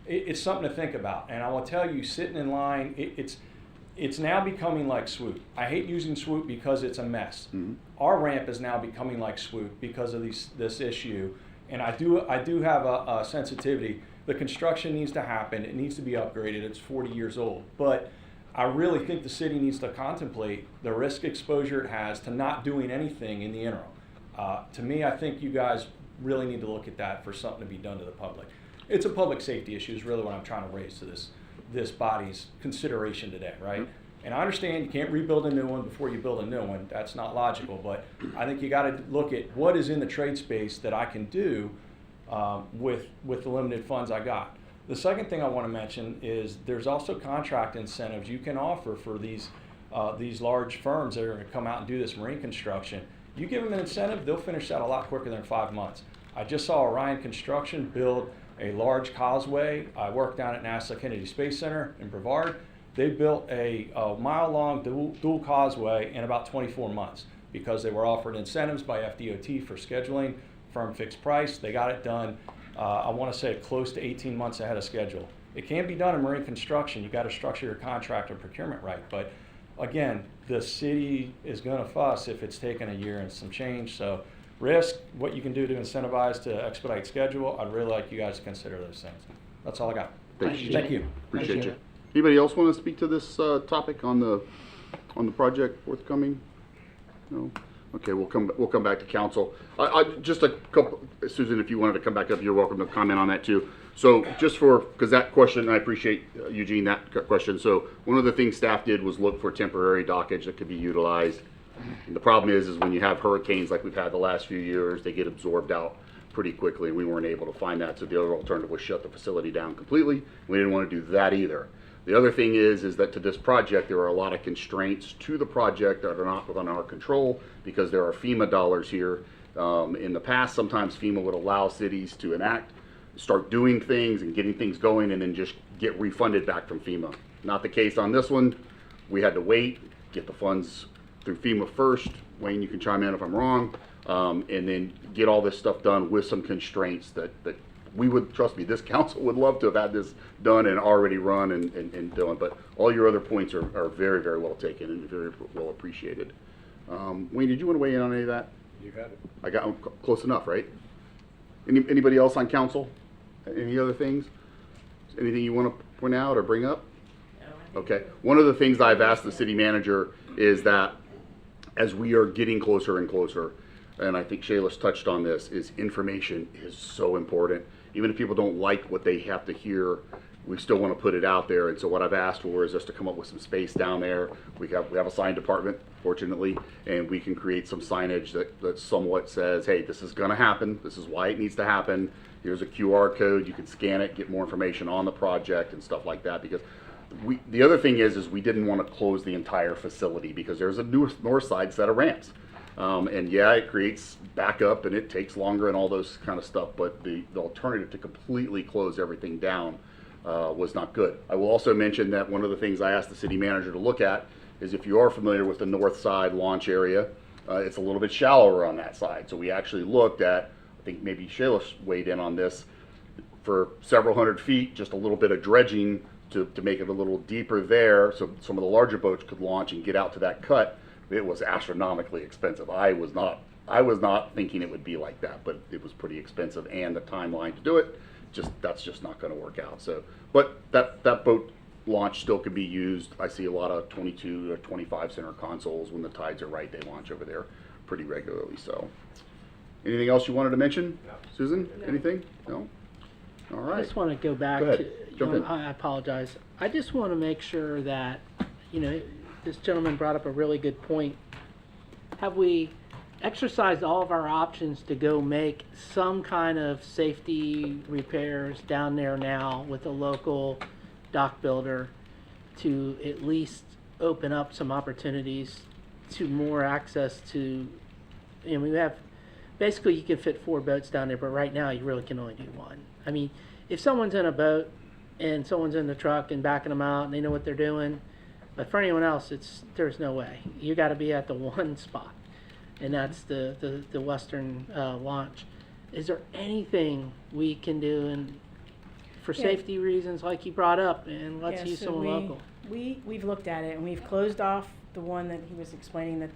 It's something to think about. And I will tell you, sitting in line, it's now becoming like Swoop. I hate using Swoop because it's a mess. Mhm. Our ramp is now becoming like Swoop because of this issue. And I do have a sensitivity. The construction needs to happen. It needs to be upgraded. It's 40 years old. But I really think the city needs to contemplate the risk exposure it has to not doing anything in the interim. To me, I think you guys really need to look at that for something to be done to the public. It's a public safety issue is really what I'm trying to raise to this body's consideration today, right? And I understand you can't rebuild a new one before you build a new one. That's not logical, but I think you got to look at what is in the trade space that I can do with the limited funds I got. The second thing I want to mention is there's also contract incentives you can offer for these large firms that are going to come out and do this marine construction. You give them an incentive, they'll finish that a lot quicker than 5 months. I just saw Orion Construction build a large causeway. I worked down at NASA Kennedy Space Center in Brevard. They built a mile-long dual causeway in about 24 months because they were offered incentives by FDOT for scheduling, firm fixed price. They got it done, I want to say close to 18 months ahead of schedule. It can be done in marine construction. You got to structure your contract and procurement right. But again, the city is going to fuss if it's taken a year and some change. So risk, what you can do to incentivize to expedite schedule, I'd really like you guys to consider those things. That's all I got. Thank you. Thank you. Appreciate you. Anybody else want to speak to this topic on the project forthcoming? No? Okay, we'll come back to council. I just a couple, Susan, if you wanted to come back up, you're welcome to comment on that too. So just because that question, I appreciate Eugene, that question. So one of the things staff did was look for temporary dockage that could be utilized. And the problem is when you have hurricanes like we've had the last few years, they get absorbed out pretty quickly. We weren't able to find that, so the other alternative was shut the facility down completely. We didn't want to do that either. The other thing is that to this project, there are a lot of constraints to the project that are not within our control because there are FEMA dollars here. In the past, sometimes FEMA would allow cities to start doing things and getting things going and then just get refunded back from FEMA. Not the case on this one. We had to wait, get the funds through FEMA first. Wayne, you can chime in if I'm wrong. And then get all this stuff done with some constraints that we would, trust me, this council would love to have had this done and already run and done. But all your other points are very, very well taken and very well appreciated. Wayne, did you want to weigh in on any of that? You got it. I got close enough, right? Anybody else on council? Any other things? Anything you want to point out or bring up? Okay. One of the things I've asked the city manager is that as we are getting closer and closer, and I think Shayla's touched on this, is information is so important. Even if people don't like what they have to hear, we still want to put it out there. And so what I've asked for is us to come up with some space down there. We have a sign department, fortunately, and we can create some signage that somewhat says, hey, this is going to happen. This is why it needs to happen. Here's a QR code. You can scan it, get more information on the project and stuff like that. Because The other thing is we didn't want to close the entire facility because there's a north side set of ramps. And yeah, it creates backup and it takes longer and all those kind of stuff, but the alternative to completely close everything down was not good. I will also mention that one of the things I asked the city manager to look at is if you are familiar with the north side launch area, it's a little bit shallower on that side. So we actually looked at, I think maybe Shayla weighed in on this, for several hundred feet, just a little bit of dredging to make it a little deeper there so some of the larger boats could launch and get out to that cut. It was astronomically expensive. I was not thinking it would be like that, but it was pretty expensive, and the timeline to do it, that's just not going to work out. So, but that boat launch still could be used. I see a lot of 22 to 25 center consoles when the tides are right. They launch over there pretty regularly. So, anything else you wanted to mention, Susan? Anything? No. All right. I just want to go back Go ahead. to, Jump in. I apologize. I just want to make sure that, this gentleman brought up a really good point. Have we exercised all of our options to go make some kind of safety repairs down there now with a local dock builder to at least open up some opportunities to more access to, we have, basically you can fit 4 boats down there, but right now you really can only do 1. I mean, if someone's in a boat and someone's in the truck and backing them out and they know what they're doing, but for anyone else, there's no way. You got to be at the one spot, and that's the western launch. Is there anything we can do for Yeah. safety reasons, like you brought up, and let's use someone local? We've looked at it and we've closed off the one that he was explaining that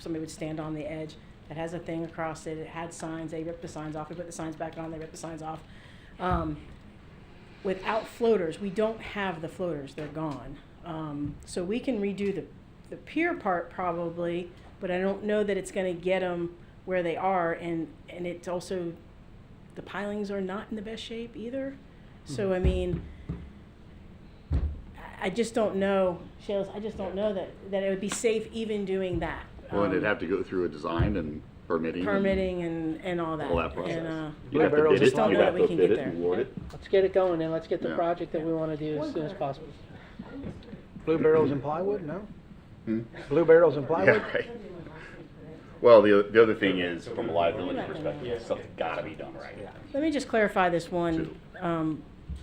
somebody would stand on the edge that has a thing across it. It had signs. They ripped the signs off. We put the signs back on. They ripped the signs off. Without floaters, we don't have the floaters. They're gone. So we can redo the pier part probably, but I don't know that it's going to get them where they are. And it's also, the pilings are not in the best shape either. So, I mean, I just don't know, Shayla, I just don't know that it would be safe even doing that. Well, and it'd have to go through a design and permitting. And all that. All that process. And, You'd have to Blue bid Barrels it, don't you'd know have that we to can bid get it and there. award it. Let's get it going, and let's get the Yeah. project that we want to do as soon as possible. Blue barrels and plywood, no? Hmm? Blue barrels and Yeah, plywood? right. Well, the other thing is, from a liability perspective, something's got to be done right. Let me just clarify this one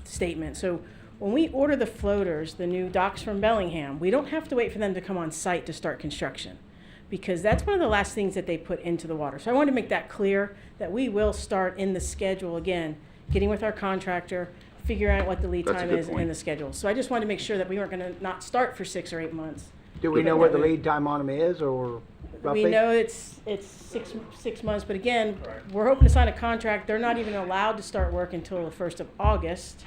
statement. So when we order the floaters, the new docks from Bellingham, we don't have to wait for them to come on site to start construction, because that's one of the last things that they put into the water. So I wanted to make that clear, that we will start in the schedule again, getting with our contractor, figuring out what the lead That's a time good is point. in the schedule. So I just wanted to make sure that we weren't going to not start for 6 or 8 months. Do we know what the lead time on them is, or roughly? We know it's 6 months, but again, we're hoping to sign a contract. They're not even allowed to start work until the 1st of August.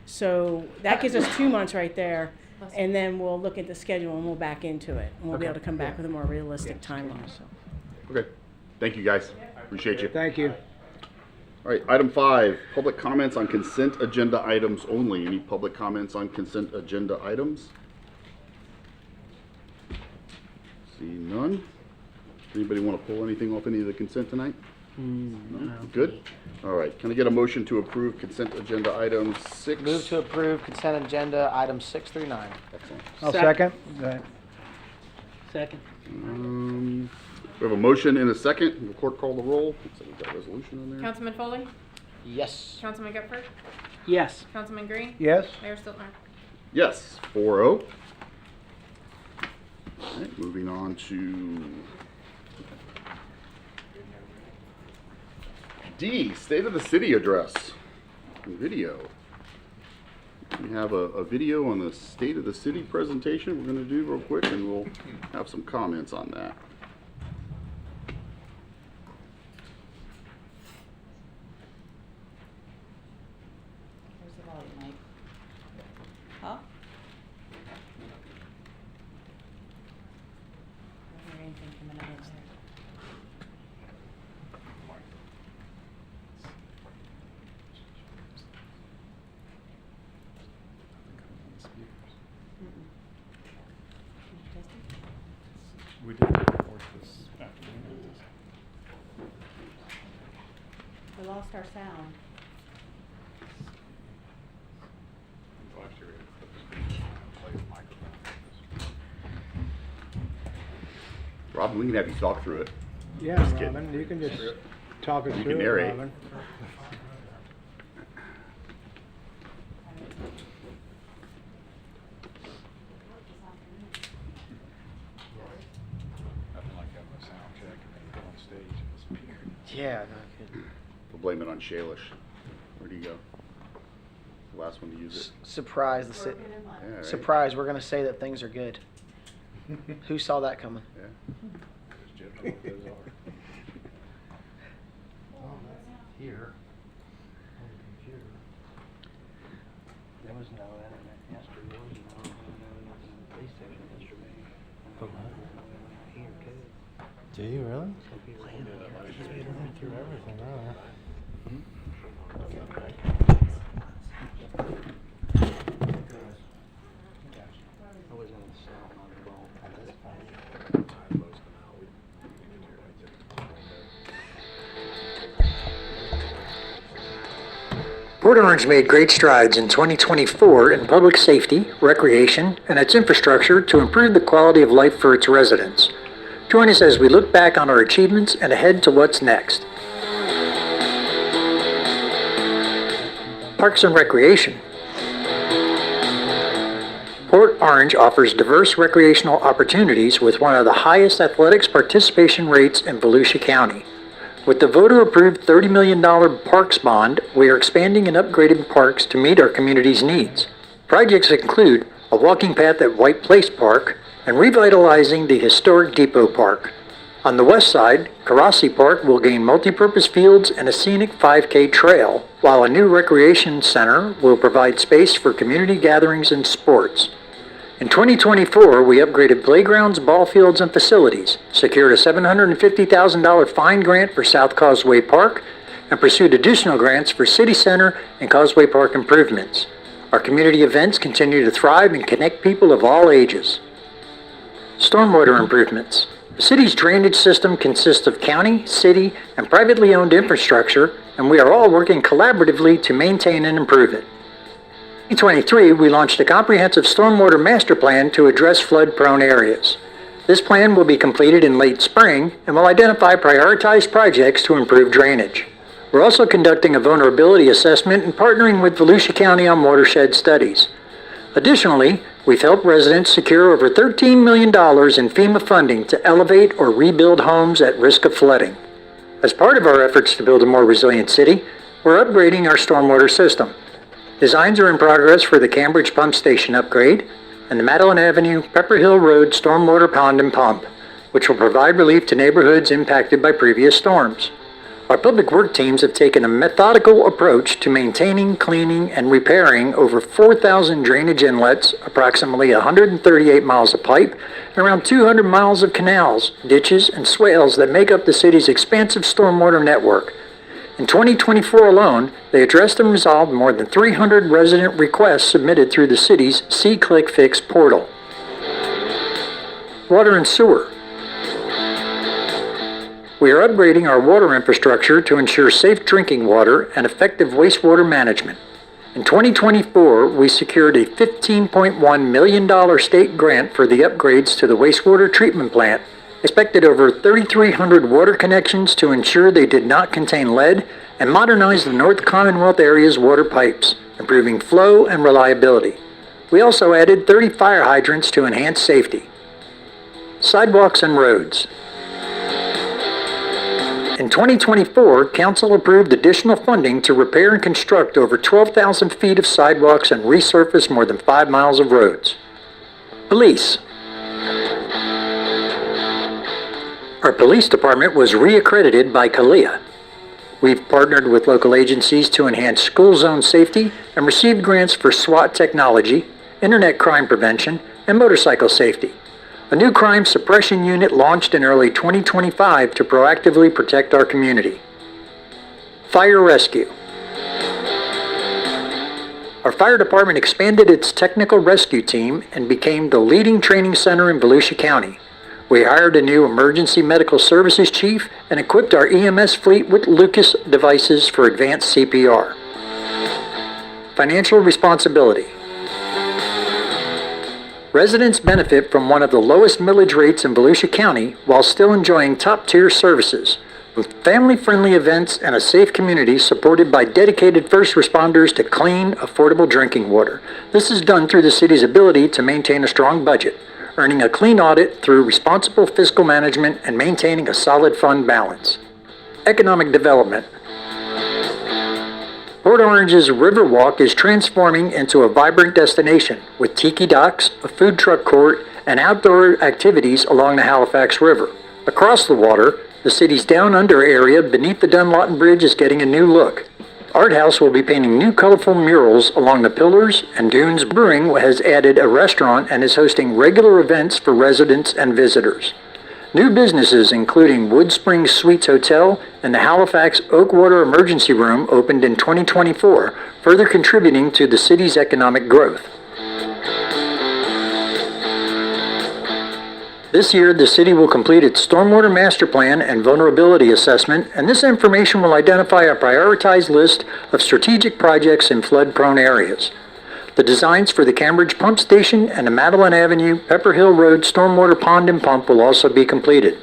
So that gives us 2 months right there. And then we'll look at the schedule and we'll back into it. And we'll be Okay. able to come back with a more realistic timeline. Okay, thank you, guys. Appreciate you. Thank you. All right, item 5, public comments on consent agenda items only. Any public comments on consent agenda items? See none. Anybody want to pull anything off any of the consent tonight? No? Good? All right, can I get a motion to approve consent agenda items 6? Move to approve consent agenda items 6 through 9. Excellent. I'll Second. second. Go ahead. Second. We have a motion and a second. Will clerk call the roll? Looks like we've got a resolution on there. Councilman Foley, Yes. Councilman Gephardt, Yes. Councilman Green, Yes? Mayor Stiltner. Yes, 4-0. All right, moving on to D, State of the City Address. Video. We have a video on the State of the City presentation we're going to do real quick, and we'll have some comments on that. Where's the volume, Mike? Huh? I don't hear anything coming out of there. We did report this afternoon. We lost our sound. Robin, we can have you talk through it. Yeah, Just kidding. Robin, you can just talk us You through can it, narrate. Robin. Yeah, no, good. We'll blame it on Shalish. Where'd he go? The last one to use it. Surprise, Yeah, right? surprise, we're gonna say that things are good. Who saw that coming? Yeah. Here. On the computer. There was no internet yesterday. There was no internet in the police station yesterday. Here too. Do you really? He's been running through everything, I was in the cell, not involved. That's fine. Port Orange made great strides in 2024 in public safety, recreation, and its infrastructure to improve the quality of life for its residents. Join us as we look back on our achievements and ahead to what's next. Parks and Recreation. Port Orange offers diverse recreational opportunities with one of the highest athletics participation rates in Volusia County. With the voter-approved $30 million Parks Bond, we are expanding and upgrading parks to meet our community's needs. Projects include a walking path at White Place Park and revitalizing the historic Depot Park. On the west side, Karasi Park will gain multipurpose fields and a scenic 5K trail, while a new recreation center will provide space for community gatherings and sports. In 2024, we upgraded playgrounds, ball fields, and facilities, secured a $750,000 fine grant for South Causeway Park, and pursued additional grants for City Center and Causeway Park improvements. Our community events continue to thrive and connect people of all ages. Stormwater improvements. The city's drainage system consists of county, city, and privately owned infrastructure, and we are all working collaboratively to maintain and improve it. In 2023, we launched a comprehensive stormwater master plan to address flood-prone areas. This plan will be completed in late spring and will identify prioritized projects to improve drainage. We're also conducting a vulnerability assessment and partnering with Volusia County on watershed studies. Additionally, we've helped residents secure over $13 million in FEMA funding to elevate or rebuild homes at risk of flooding. As part of our efforts to build a more resilient city, we're upgrading our stormwater system. Designs are in progress for the Cambridge Pump Station upgrade and the Madeline Avenue, Pepper Hill Road Stormwater Pond and Pump, which will provide relief to neighborhoods impacted by previous storms. Our public work teams have taken a methodical approach to maintaining, cleaning, and repairing over 4,000 drainage inlets, approximately 138 miles of pipe, and around 200 miles of canals, ditches, and swales that make up the city's expansive stormwater network. In 2024 alone, they addressed and resolved more than 300 resident requests submitted through the city's See-Click-Fix portal. Water and sewer. We are upgrading our water infrastructure to ensure safe drinking water and effective wastewater management. In 2024, we secured a $15.1 million state grant for the upgrades to the wastewater treatment plant, inspected over 3,300 water connections to ensure they did not contain lead, and modernized the North Commonwealth area's water pipes, improving flow and reliability. We also added 30 fire hydrants to enhance safety. Sidewalks and roads. In 2024, Council approved additional funding to repair and construct over 12,000 feet of sidewalks and resurface more than 5 miles of roads. Police. Our police department was reaccredited by CALEA. We've partnered with local agencies to enhance school zone safety and received grants for SWAT technology, internet crime prevention, and motorcycle safety. A new crime suppression unit launched in early 2025 to proactively protect our community. Fire rescue. Our fire department expanded its technical rescue team and became the leading training center in Volusia County. We hired a new emergency medical services chief and equipped our EMS fleet with Lucas devices for advanced CPR. Financial responsibility. Residents benefit from one of the lowest millage rates in Volusia County while still enjoying top-tier services, with family-friendly events and a safe community supported by dedicated first responders to clean, affordable drinking water. This is done through the city's ability to maintain a strong budget, earning a clean audit through responsible fiscal management and maintaining a solid fund balance. Economic development. Port Orange's Riverwalk is transforming into a vibrant destination with tiki docks, a food truck court, and outdoor activities along the Halifax River. Across the water, the city's down under area beneath the Dunlawton Bridge is getting a new look. Art House will be painting new colorful murals along the pillars, and Dunes Brewing has added a restaurant and is hosting regular events for residents and visitors. New businesses including Wood Springs Suites Hotel and the Halifax Oakwater Emergency Room opened in 2024, further contributing to the city's economic growth. This year, the city will complete its stormwater master plan and vulnerability assessment, and this information will identify a prioritized list of strategic projects in flood-prone areas. The designs for the Cambridge Pump Station and the Madeline Avenue, Pepper Hill Road Stormwater Pond and Pump will also be completed.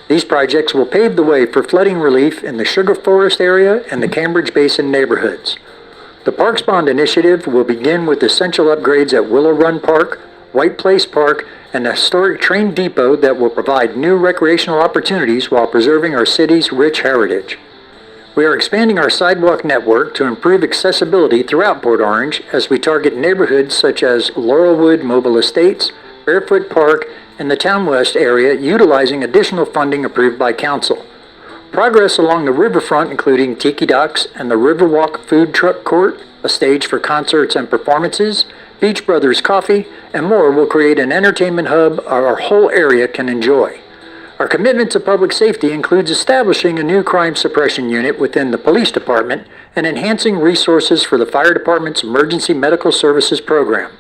These projects will pave the way for flooding relief in the Sugar Forest area and the Cambridge Basin neighborhoods. The Parks Bond Initiative will begin with essential upgrades at Willow Run Park, White Place Park, and the historic train depot that will provide new recreational opportunities while preserving our city's rich heritage. We are expanding our sidewalk network to improve accessibility throughout Port Orange as we target neighborhoods such as Laurelwood Mobile Estates, Barefoot Park, and the Town West area, utilizing additional funding approved by Council. Progress along the riverfront, including Tiki Docks and the Riverwalk Food Truck Court, a stage for concerts and performances, Beach Brothers Coffee, and more will create an entertainment hub our whole area can enjoy. Our commitment to public safety includes establishing a new crime suppression unit within the police department and enhancing resources for the fire department's emergency medical services program.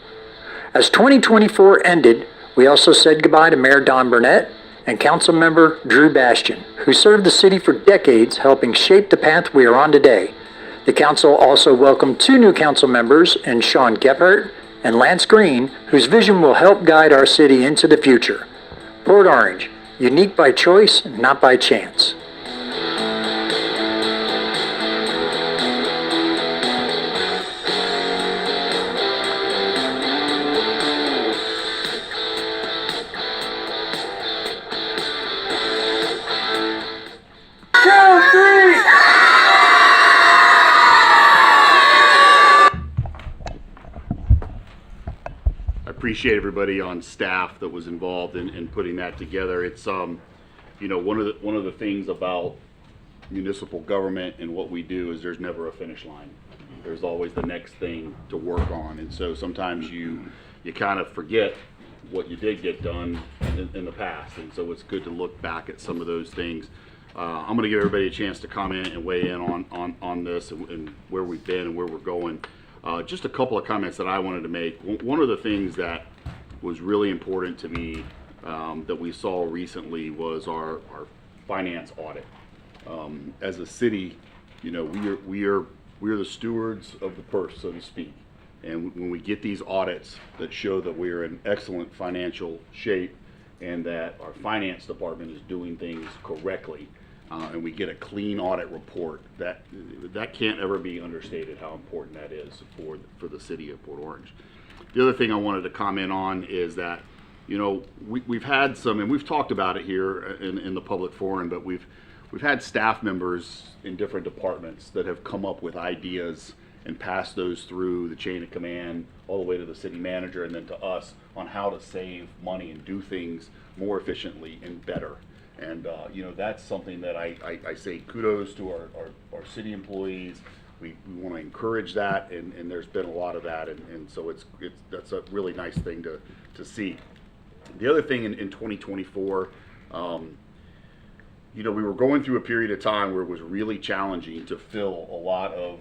As 2024 ended, we also said goodbye to Mayor Don Burnett and Council Member Drew Bastian, who served the city for decades, helping shape the path we are on today. The council also welcomed 2 new council members in Sean Gephardt and Lance Green, whose vision will help guide our city into the future. Port Orange, unique by choice, not by chance. I appreciate everybody on staff that was involved in putting that together. It's you know, one of the things about municipal government and what we do is there's never a finish line. There's always the next thing to work on, and so sometimes you kind of forget what you did get done in the past, and so it's good to look back at some of those things. I'm going to give everybody a chance to comment and weigh in on this and where we've been and where we're going. Just a couple of comments that I wanted to make. One of the things that was really important to me that we saw recently was our finance audit. As a city, you know, we are the stewards of the purse, so to speak. And when we get these audits that show that we are in excellent financial shape and that our finance department is doing things correctly, and we get a clean audit report, that can't ever be understated how important that is for the city of Port Orange. The other thing I wanted to comment on is that, you know, we've had some, and we've talked about it here in the public forum, but we've had staff members in different departments that have come up with ideas and passed those through the chain of command all the way to the city manager and then to us on how to save money and do things more efficiently and better. And you know, that's something that I say kudos to our city employees. We want to encourage that, and there's been a lot of that, and so that's a really nice thing to see. The other thing in 2024, you know, we were going through a period of time where it was really challenging to fill a lot of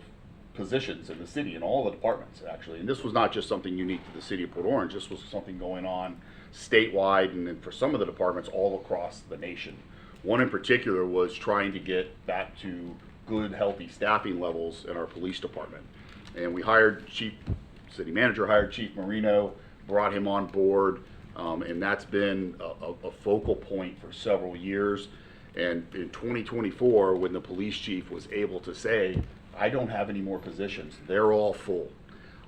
positions in the city, in all the departments actually. And this was not just something unique to the city of Port Orange, this was something going on statewide and then for some of the departments all across the nation. One in particular was trying to get back to good, healthy staffing levels in our police department. And we hired city manager hired Chief Marino, brought him on board, and that's been a focal point for several years. And in 2024, when the police chief was able to say, I don't have any more positions, they're all full.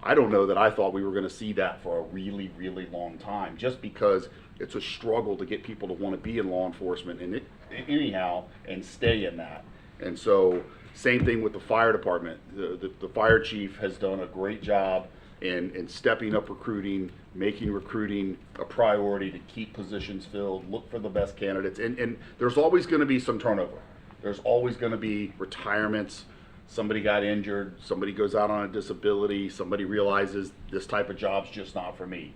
I don't know that I thought we were going to see that for a really, really long time, just because it's a struggle to get people to want to be in law enforcement and anyhow and stay in that. And so same thing with the fire department. The fire chief has done a great job in stepping up recruiting, making recruiting a priority to keep positions filled, look for the best candidates. And there's always going to be some turnover. There's always going to be retirements. Somebody got injured, somebody goes out on a disability, somebody realizes this type of job's just not for me.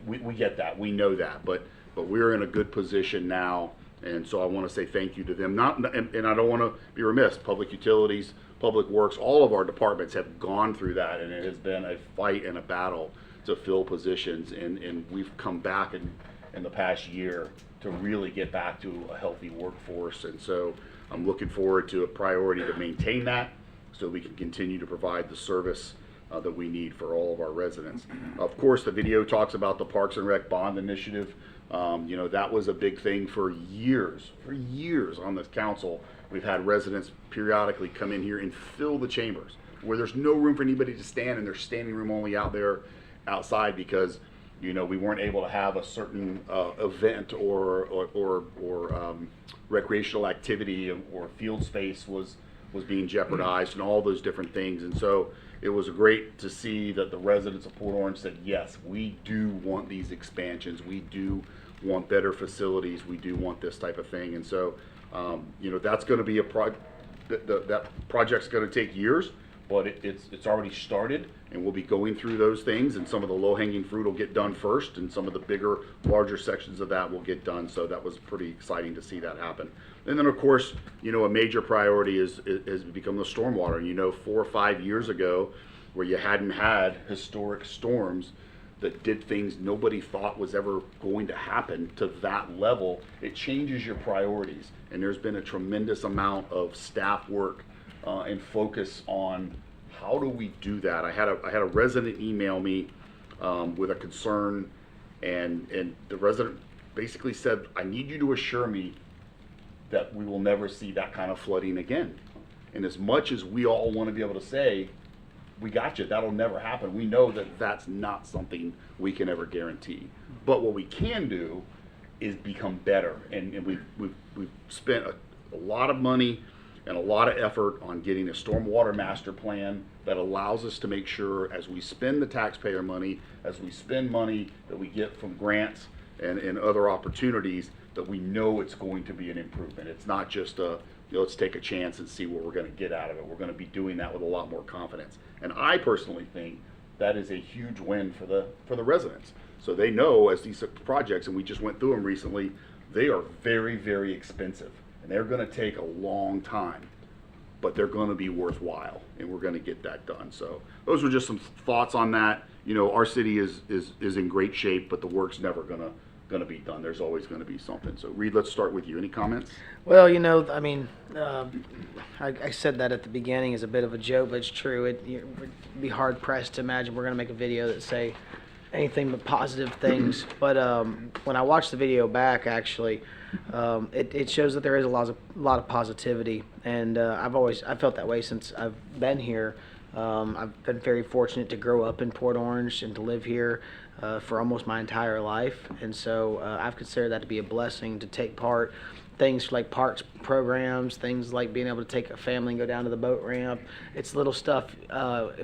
We get that, we know that, but we're in a good position now, and so I want to say thank you to them. And I don't want to be remiss, public utilities, public works, all of our departments have gone through that, and it has been a fight and a battle to fill positions, and we've come back in the past year to really get back to a healthy workforce, and so I'm looking forward to a priority to maintain that, so we can continue to provide the service that we need for all of our residents. Of course, the video talks about the Parks and Rec Bond Initiative. You know, that was a big thing for years on this council. We've had residents periodically come in here and fill the chambers where there's no room for anybody to stand, and there's standing room only out there outside because, you know, we weren't able to have a certain event or recreational activity or field space was being jeopardized and all those different things. And so it was great to see that the residents of Port Orange said, yes, we do want these expansions. We do want better facilities. We do want this type of thing. And so, you know, that's going to be that project's going to take years, but it's already started, and we'll be going through those things, and some of the low-hanging fruit will get done first, and some of the bigger, larger sections of that will get done. So that was pretty exciting to see that happen. And then, of course, you know, a major priority has become the stormwater. You know, 4 or 5 years ago, where you hadn't had historic storms that did things nobody thought was ever going to happen to that level, it changes your priorities. And there's been a tremendous amount of staff work and focus on how do we do that. I had a resident email me with a concern, and the resident basically said, I need you to assure me that we will never see that kind of flooding again. And as much as we all want to be able to say, we got you, that'll never happen, we know that that's not something we can ever guarantee. But what we can do is become better. And we've spent a lot of money and a lot of effort on getting a stormwater master plan that allows us to make sure, as we spend the taxpayer money, as we spend money that we get from grants and other opportunities, that we know it's going to be an improvement. It's not just a, you know, let's take a chance and see what we're going to get out of it. We're going to be doing that with a lot more confidence. And I personally think that is a huge win for the residents. So they know, as these projects, and we just went through them recently, they are very, very expensive, and they're going to take a long time, but they're going to be worthwhile, and we're going to get that done. So those were just some thoughts on that. You know, our city is in great shape, but the work's never going to be done. There's always going to be something. So Reed, let's start with you. Any comments? Well, you know, I mean, I said that at the beginning as a bit of a joke, but it's true. You'd be hard pressed to imagine we're going to make a video that say anything but positive things. But when I watched the video back, actually, it shows that there is a lot of positivity, and I felt that way since I've been here. I've been very fortunate to grow up in Port Orange and to live here for almost my entire life, and so I've considered that to be a blessing to take part. Things like parks programs, things like being able to take a family and go down to the boat ramp. It's little stuff.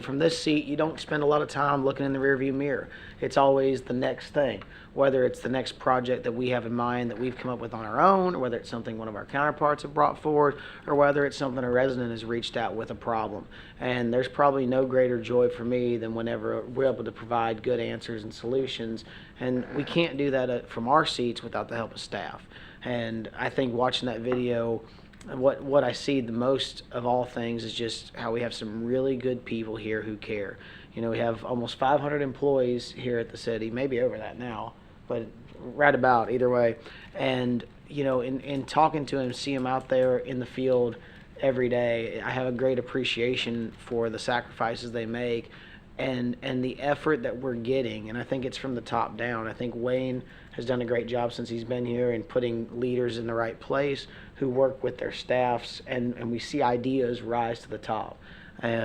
From this seat, you don't spend a lot of time looking in the rearview mirror. It's always the next thing, whether it's the next project that we have in mind that we've come up with on our own, or whether it's something one of our counterparts have brought forward, or whether it's something a resident has reached out with a problem. And there's probably no greater joy for me than whenever we're able to provide good answers and solutions. And we can't do that from our seats without the help of staff. And I think watching that video, what I see the most of all things is just how we have some really good people here who care. You know, we have almost 500 employees here at the city, maybe over that now, but right about either way. And, you know, in talking to him, see him out there in the field every day, I have a great appreciation for the sacrifices they make and the effort that we're getting, and I think it's from the top down. I think Wayne has done a great job since he's been here in putting leaders in the right place who work with their staffs, and we see ideas rise to the top.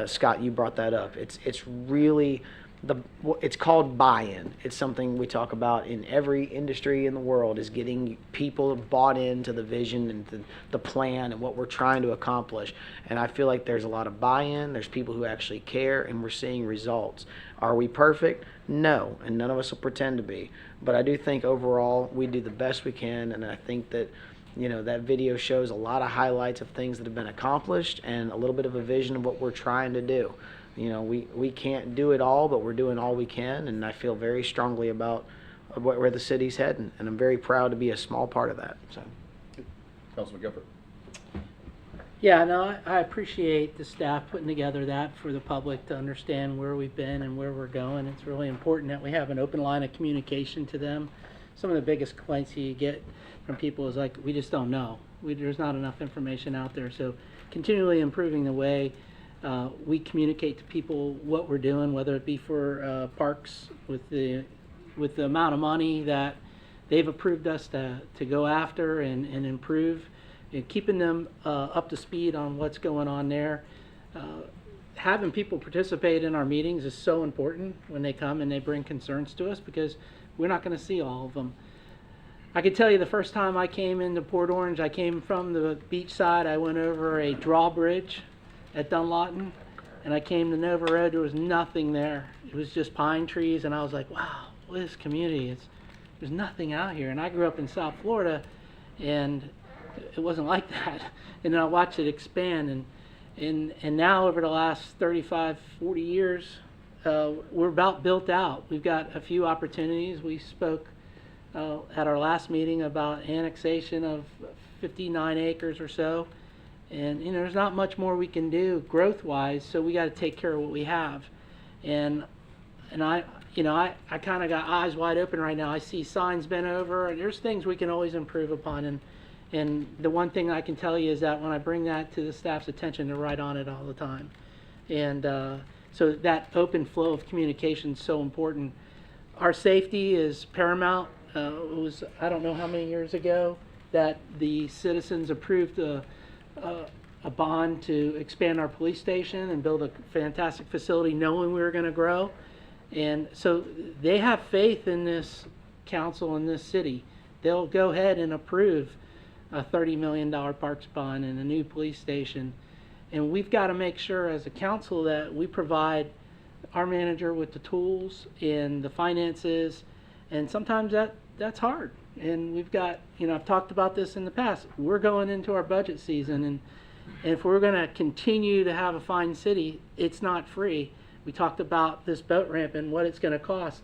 Scott, you brought that up. It's really it's called buy-in. It's something we talk about in every industry in the world, is getting people bought into the vision and the plan and what we're trying to accomplish. And I feel like there's a lot of buy-in. There's people who actually care, and we're seeing results. Are we perfect? No, and none of us will pretend to be. But I do think overall we do the best we can, and I think that that video shows a lot of highlights of things that have been accomplished and a little bit of a vision of what we're trying to do. We can't do it all, but we're doing all we can, and I feel very strongly about where the city's heading, and I'm very proud to be a small part of that. So, Councilman Gifford. Yeah, no, I appreciate the staff putting together that for the public to understand where we've been and where we're going. It's really important that we have an open line of communication to them. Some of the biggest complaints you get from people is like, we just don't know. There's not enough information out there. So continually improving the way we communicate to people what we're doing, whether it be for parks with the amount of money that they've approved us to go after and improve, and keeping them up to speed on what's going on there. Having people participate in our meetings is so important when they come and they bring concerns to us, because we're not going to see all of them. I can tell you the first time I came into Port Orange, I came from the beach side. I went over a drawbridge at Dunlawton, and I came to Nova Road. There was nothing there. It was just pine trees, and I was like, wow, this community, there's nothing out here. And I grew up in South Florida, and it wasn't like that. And then I watched it expand, and now over the last 35, 40 years, we're about built out. We've got a few opportunities. We spoke at our last meeting about annexation of 59 acres or so. And there's not much more we can do growth-wise, so we got to take care of what we have. And I kind of got eyes wide open right now. I see signs bent over, and there's things we can always improve upon. And the one thing I can tell you is that when I bring that to the staff's attention, they're right on it all the time. And so that open flow of communication is so important. Our safety is paramount. It was, I don't know how many years ago, that the citizens approved a bond to expand our police station and build a fantastic facility, knowing we were going to grow. And so they have faith in this council and this city. They'll go ahead and approve a $30 million parks bond and a new police station. And we've got to make sure as a council that we provide our manager with the tools and the finances. And sometimes that's hard. And we've got, I've talked about this in the past. We're going into our budget season, and if we're going to continue to have a fine city, it's not free. We talked about this boat ramp and what it's going to cost.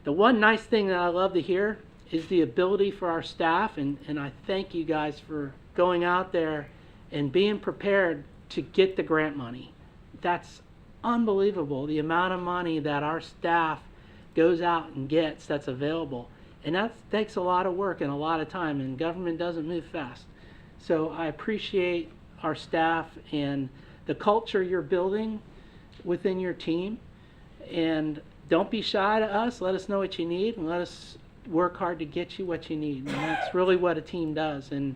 The one nice thing that I love to hear is the ability for our staff, and I thank you guys for going out there and being prepared to get the grant money. That's unbelievable, the amount of money that our staff goes out and gets that's available. And that takes a lot of work and a lot of time, and government doesn't move fast. So I appreciate our staff and the culture you're building within your team. And don't be shy to us. Let us know what you need, and let us work hard to get you what you need. And that's really what a team does. And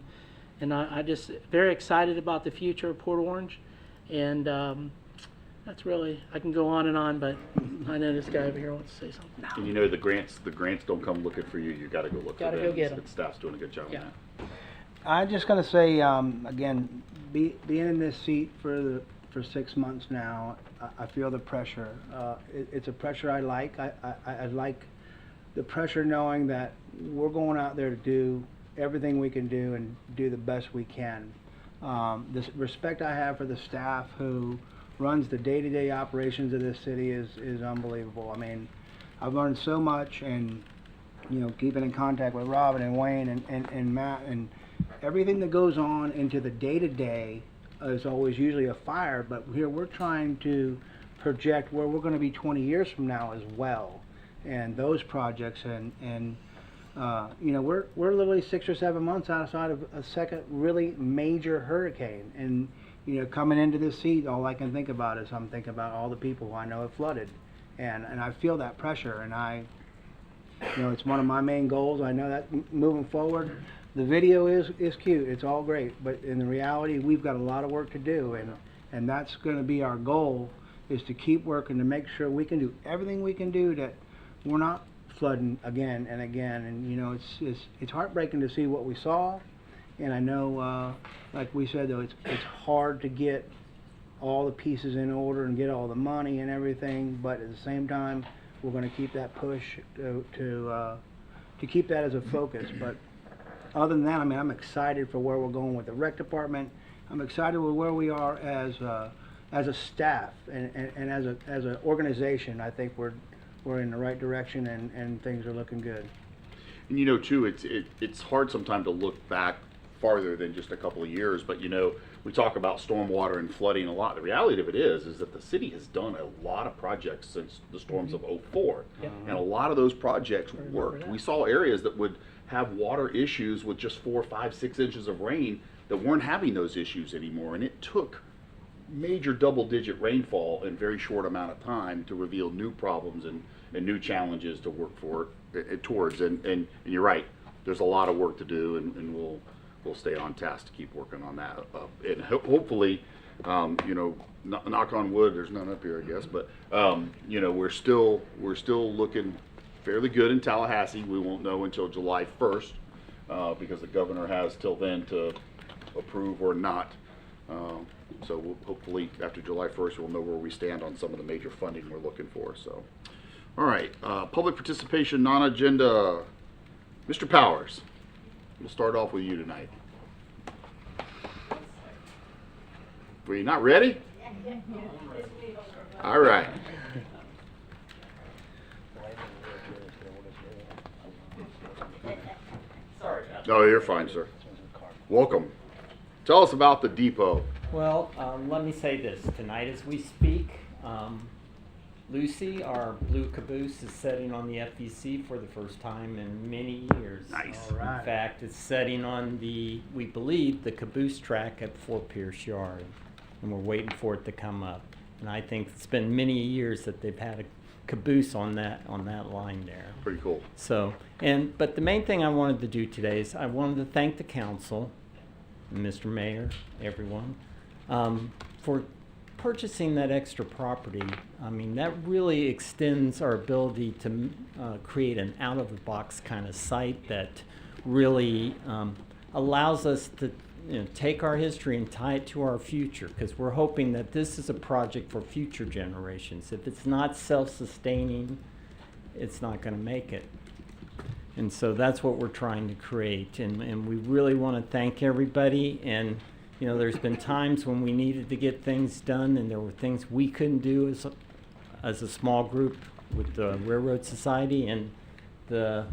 I just very excited about the future of Port Orange. And that's really, I can go on, but I know this guy over here wants to say something. No. And the grants don't come looking for you. You got to go look for them. Gotta go get 'em. The staff's doing a good job Yeah. on that. I'm just gonna say, again, being in this seat for 6 months now, I feel the pressure. It's a pressure I like. I like the pressure knowing that we're going out there to do everything we can do and do the best we can. The respect I have for the staff who runs the day-to-day operations of this city is unbelievable. I mean, I've learned so much, and keeping in contact with Robin and Wayne and Matt, and everything that goes on into the day-to-day is always usually a fire, but here we're trying to project where we're going to be 20 years from now as well, and those projects, and we're literally 6 or 7 months outside of a second really major hurricane. And coming into this seat, all I can think about is I'm thinking about all the people who I know have flooded, And I feel that pressure, and it's one of my main goals. I know that moving forward, the video is cute, it's all great, but in the reality, we've got a lot of work to do, and that's gonna be our goal, is to keep working to make sure we can do everything we can do that we're not flooding again and again. And it's heartbreaking to see what we saw, and I know, like we said though, it's hard to get all the pieces in order and get all the money and everything, but at the same time, we're going to keep that push to keep that as a focus. But other than that, I mean, I'm excited for where we're going with the rec department. I'm excited with where we are as a staff and as an organization. I think we're in the right direction, and things are looking good. And too, it's hard sometimes to look back farther than just a couple of years, but we talk about stormwater and flooding a lot. The reality of it is that the city has done a lot of projects since the storms of '04, and a lot of those projects worked. We saw areas that would have water issues with just 4, 5, 6 inches of rain that weren't having those issues anymore, and it took major double-digit rainfall in a very short amount of time to reveal new problems and new challenges to work towards. And you're right, there's a lot of work to do, and we'll stay on task to keep working on that. And hopefully, knock on wood, there's none up here, I guess, but we're still looking fairly good in Tallahassee. We won't know until July 1st because the governor has till then to approve or not. So hopefully after July 1st, we'll know where we stand on some of the major funding we're looking for. So, all right, public participation, non-agenda. Mr. Powers, we'll start off with you tonight. Were you not ready? All right. No, you're fine, sir. Welcome. Tell us about the depot. Well, let me say this. Tonight as we speak, Lucy, our blue caboose, is setting on the FEC for the first time in many years. Nice. All right. In fact, it's setting on we believe, the caboose track at Fort Pierce Yard. And we're waiting for it to come up. And I think it's been many years that they've had a caboose on that line there. Pretty cool. So, but the main thing I wanted to do today is I wanted to thank the council, Mr. Mayor, everyone, for purchasing that extra property. I mean, that really extends our ability to create an out-of-the-box kind of site that really allows us to take our history and tie it to our future, because we're hoping that this is a project for future generations. If it's not self-sustaining, it's not going to make it. And so that's what we're trying to create. And we really want to thank everybody. And there's been times when we needed to get things done, and there were things we couldn't do as a small group with the Railroad Society, and the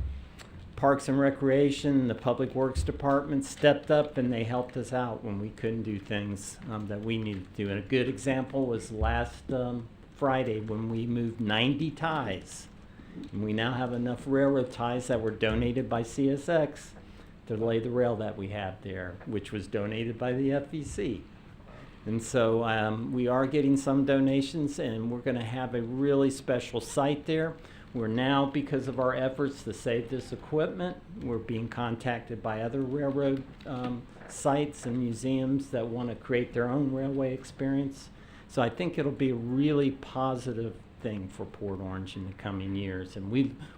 Parks and Recreation, the Public Works Department stepped up and they helped us out when we couldn't do things that we needed to do. And a good example was last Friday when we moved 90 ties. And we now have enough railroad ties that were donated by CSX to lay the rail that we have there, which was donated by the FEC. And so we are getting some donations, and we're going to have a really special site there. We're now, because of our efforts to save this equipment, we're being contacted by other railroad sites and museums that want to create their own railway experience. So I think it'll be a really positive thing for Port Orange in the coming years, and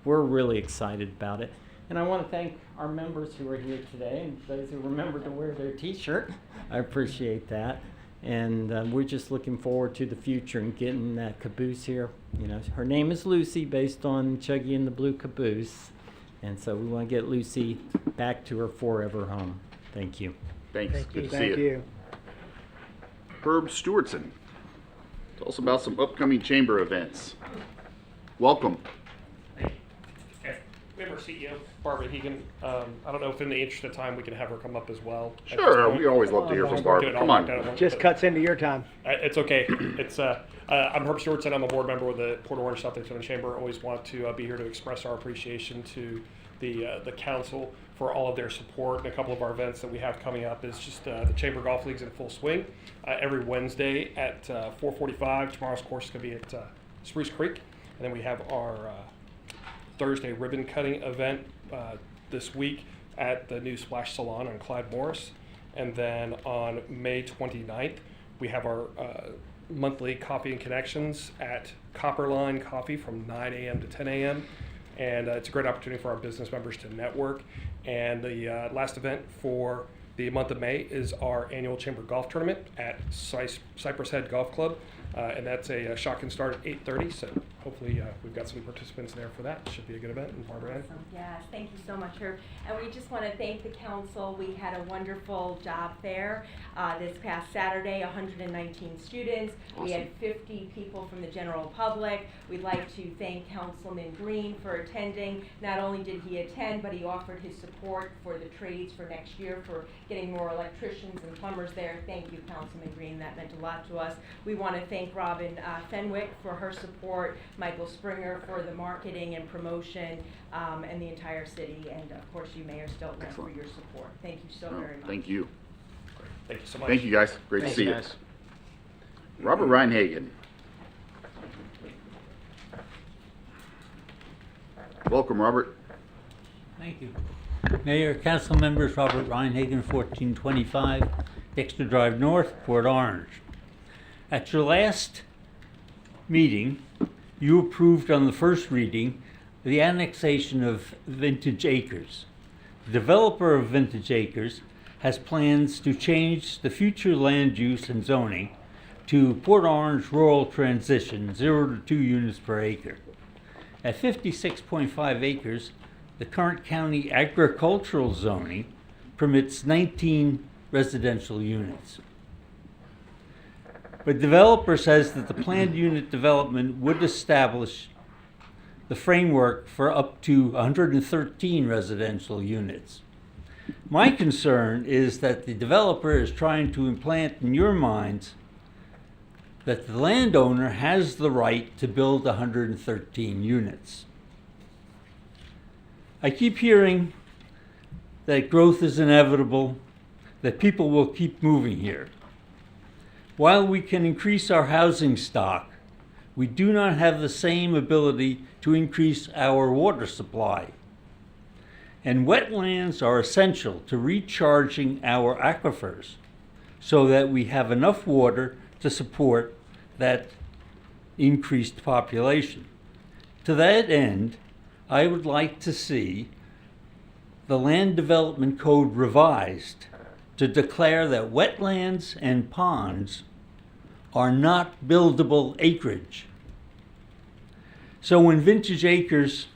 we're really excited about it. And I want to thank our members who are here today, and those who remembered to wear their t-shirt. I appreciate that. And we're just looking forward to the future and getting that caboose here. Her name is Lucy, based on Chuggy and the Blue Caboose. And so we want to get Lucy back to her forever home. Thank you. Thanks. Thank Good you. to see Thank you. Herb Stewartson, tell us about some upcoming chamber events. Welcome. Okay. We have our CEO, Barbara Hegan. I don't know if in the interest of time we can have her come up as well. at this Sure, point. we always love to hear from Get Barbara. it all Come knocked out on. at once, Just but- cuts into your time. It's okay. I'm Herb Stewartson. I'm a board member with the Port Orange South Dakota Chamber. Always want to be here to express our appreciation to the council for all of their support. And a couple of our events that we have coming up is just the Chamber Golf League's in full swing every Wednesday at 4:45. Tomorrow's course is going to be at Spruce Creek. And then we have our Thursday ribbon cutting event this week at the new Splash Salon on Clyde Morris. And then on May 29th, we have our monthly Coffee and Connections at Copperline Coffee from 9 a.m. to 10 a.m. And it's a great opportunity for our business members to network. And the last event for the month of May is our annual Chamber Golf Tournament at Cypress Head Golf Club. And that's a shotgun start at 8:30, so hopefully we've got some participants there for that. Should be a good event. And Barbara Ann? Awesome. Yes, thank you so much, Herb. And we just want to thank the council. We had a wonderful job fair this past Saturday, 119 students. We had 50 people from the general public. We'd like to thank Councilman Green for attending. Not only did he attend, but he offered his support for the trades for next year for getting more electricians and plumbers there. Thank you, Councilman Green. That meant a lot to us. We want to thank Robin Fenwick for her support, Michael Springer for the marketing and promotion, and the entire city, and of course you, Mayor Stiltner, for your support. Thank you so very much. Thank you. Thank you so much. Thank you, guys. Great Thanks, to see guys. you. Robert Reinhagen. Welcome, Robert. Thank you. Mayor, council members, Robert Reinhagen, 1425 Dexter Drive North, Port Orange. At your last meeting, you approved on the first reading the annexation of Vintage Acres. The developer of Vintage Acres has plans to change the future land use and zoning to Port Orange Rural Transition, 0 to 2 units per acre. At 56.5 acres, the current county agricultural zoning permits 19 residential units. But developer says that the planned unit development would establish the framework for up to 113 residential units. My concern is that the developer is trying to implant in your minds that the landowner has the right to build 113 units. I keep hearing that growth is inevitable, that people will keep moving here. While we can increase our housing stock, we do not have the same ability to increase our water supply. And wetlands are essential to recharging our aquifers so that we have enough water to support that increased population. To that end, I would like to see the Land Development Code revised to declare that wetlands and ponds are not buildable acreage. So when Vintage Acres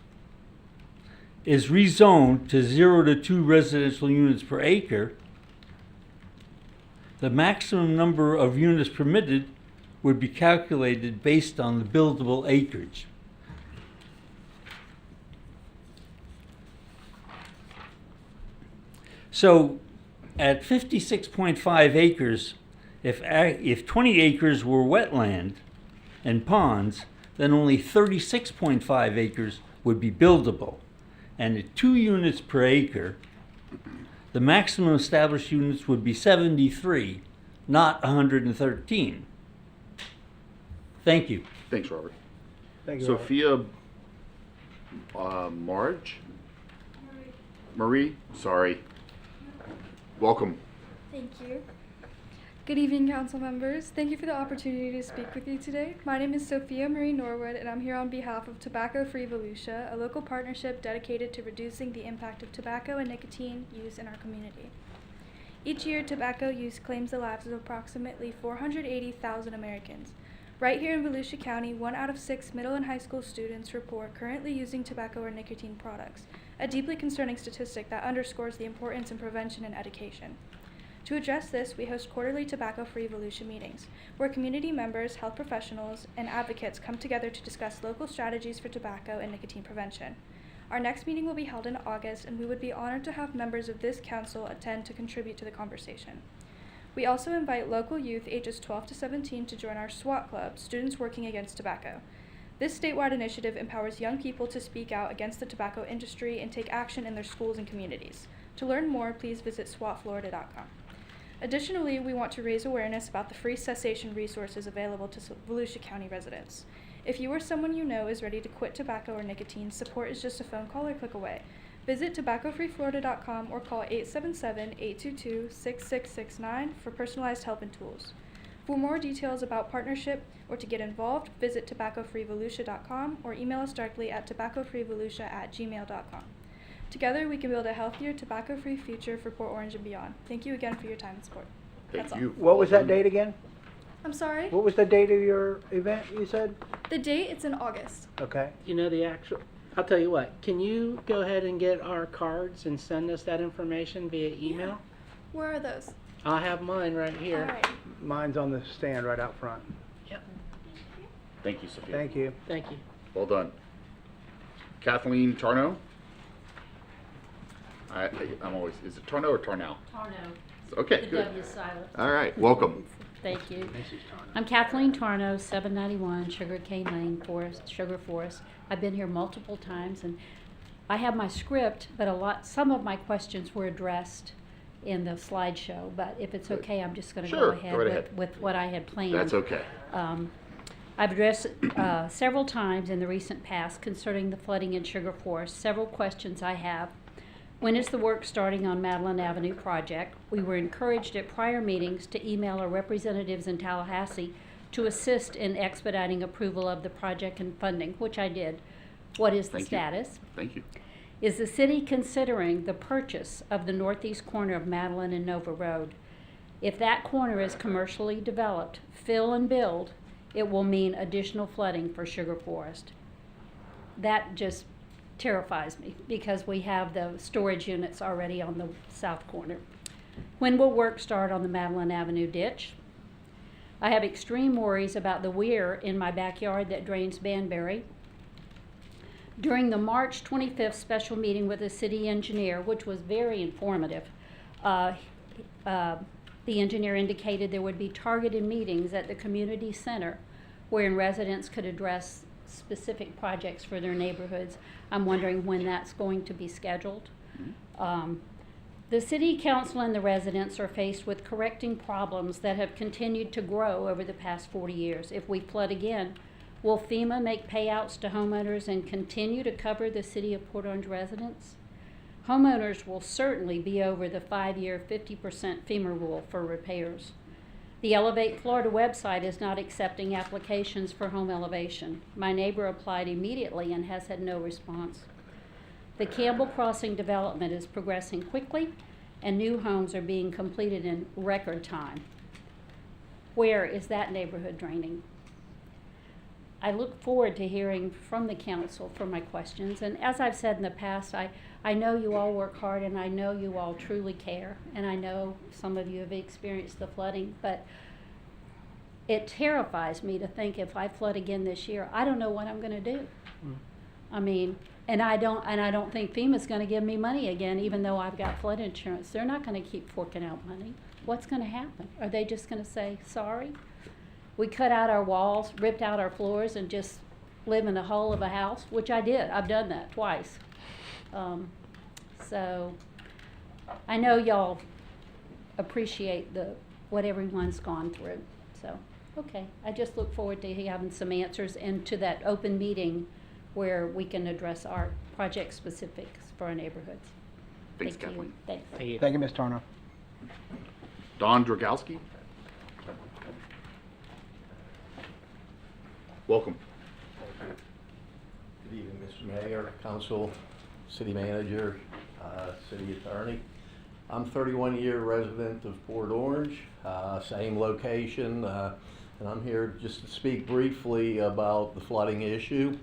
is rezoned to 0 to 2 residential units per acre, the maximum number of units permitted would be calculated based on the buildable acreage. So at 56.5 acres, if 20 acres were wetland and ponds, then only 36.5 acres would be buildable. And at 2 units per acre, the maximum established units would be 73, not 113. Thank you. Thanks, Robert. Thank you, Robert. Sophia Marie, sorry. Welcome. Thank you. Good evening, council members. Thank you for the opportunity to speak with you today. My name is Sophia Marie Norwood, and I'm here on behalf of Tobacco Free Volusia, a local partnership dedicated to reducing the impact of tobacco and nicotine use in our community. Each year, tobacco use claims the lives of approximately 480,000 Americans. Right here in Volusia County, 1 out of 6 middle and high school students report currently using tobacco or nicotine products, a deeply concerning statistic that underscores the importance in prevention and education. To address this, we host quarterly tobacco-free Volusia meetings, where community members, health professionals, and advocates come together to discuss local strategies for tobacco and nicotine prevention. Our next meeting will be held in August, and we would be honored to have members of this council attend to contribute to the conversation. We also invite local youth ages 12 to 17 to join our SWAT club, Students Working Against Tobacco. This statewide initiative empowers young people to speak out against the tobacco industry and take action in their schools and communities. To learn more, please visit swatflorida.com. Additionally, we want to raise awareness about the free cessation resources available to Volusia County residents. If you or someone you know is ready to quit tobacco or nicotine, support is just a phone call or click away. Visit tobaccofreeflorida.com or call 877-822-6669 for personalized help and tools. For more details about partnership or to get involved, visit tobaccofreevolusia.com or email us directly at tobaccofreevolusia@gmail.com. Together, we can build a healthier, tobacco-free future for Port Orange and beyond. Thank you again for your time and support. Thank That's all. you. What was that date again? I'm sorry? What was the date of your event, you said? The date, it's in August. Okay. You know the actual, I'll tell you what, can you go ahead and get our cards and send us that information via email? Where are those? I have mine right here. All right. Mine's on the stand right out front. Yep. Thank you, Sophia. Thank you. Thank you. Well done. Kathleen Tarno? I'm always, is it Tarno or Tarnow? Tarno. Okay, The good. W is silent. All right, welcome. Thank you. I'm Kathleen Tarno, 791 Sugarcane Lane, Sugar Forest. I've been here multiple times, and I have my script, but some of my questions were addressed in the slideshow. But if it's okay, I'm just going to Sure, go ahead, go right ahead. with what I had planned. That's okay. I've addressed several times in the recent past concerning the flooding in Sugar Forest. Several questions I have. When is the work starting on Madeline Avenue project? We were encouraged at prior meetings to email our representatives in Tallahassee to assist in expediting approval of the project and funding, which I did. What is the Thank you. status? Thank you. Is the city considering the purchase of the northeast corner of Madeline and Nova Road? If that corner is commercially developed, fill and build, it will mean additional flooding for Sugar Forest. That just terrifies me because we have the storage units already on the south corner. When will work start on the Madeline Avenue ditch? I have extreme worries about the weir in my backyard that drains Banbury. During the March 25th special meeting with the city engineer, which was very informative, the engineer indicated there would be targeted meetings at the community center wherein residents could address specific projects for their neighborhoods. I'm wondering when that's going to be scheduled. The city council and the residents are faced with correcting problems that have continued to grow over the past 40 years. If we flood again, will FEMA make payouts to homeowners and continue to cover the city of Port Orange residents? Homeowners will certainly be over the 5-year 50% FEMA rule for repairs. The Elevate Florida website is not accepting applications for home elevation. My neighbor applied immediately and has had no response. The Campbell Crossing development is progressing quickly and new homes are being completed in record time. Where is that neighborhood draining? I look forward to hearing from the council for my questions. And as I've said in the past, I know you all work hard and I know you all truly care. And I know some of you have experienced the flooding, but it terrifies me to think if I flood again this year, I don't know what I'm gonna do. I mean, and I don't think FEMA's gonna give me money again, even though I've got flood insurance. They're not gonna keep forking out money. What's gonna happen? Are they just gonna say, sorry? We cut out our walls, ripped out our floors, and just live in a hole of a house, which I did. I've done that twice. So I know y'all appreciate what everyone's gone through. So, okay, I just look forward to having some answers and to that open meeting where we can address our project specifics for our neighborhoods. Thanks, Thank you. Kathleen. Thanks. Thank you, Ms. Tarno. Don Dragowski? Welcome. Good evening, Mr. Mayor, Council, City Manager, City Attorney. I'm a 31-year resident of Port Orange, same location, and I'm here just to speak briefly about the flooding issue.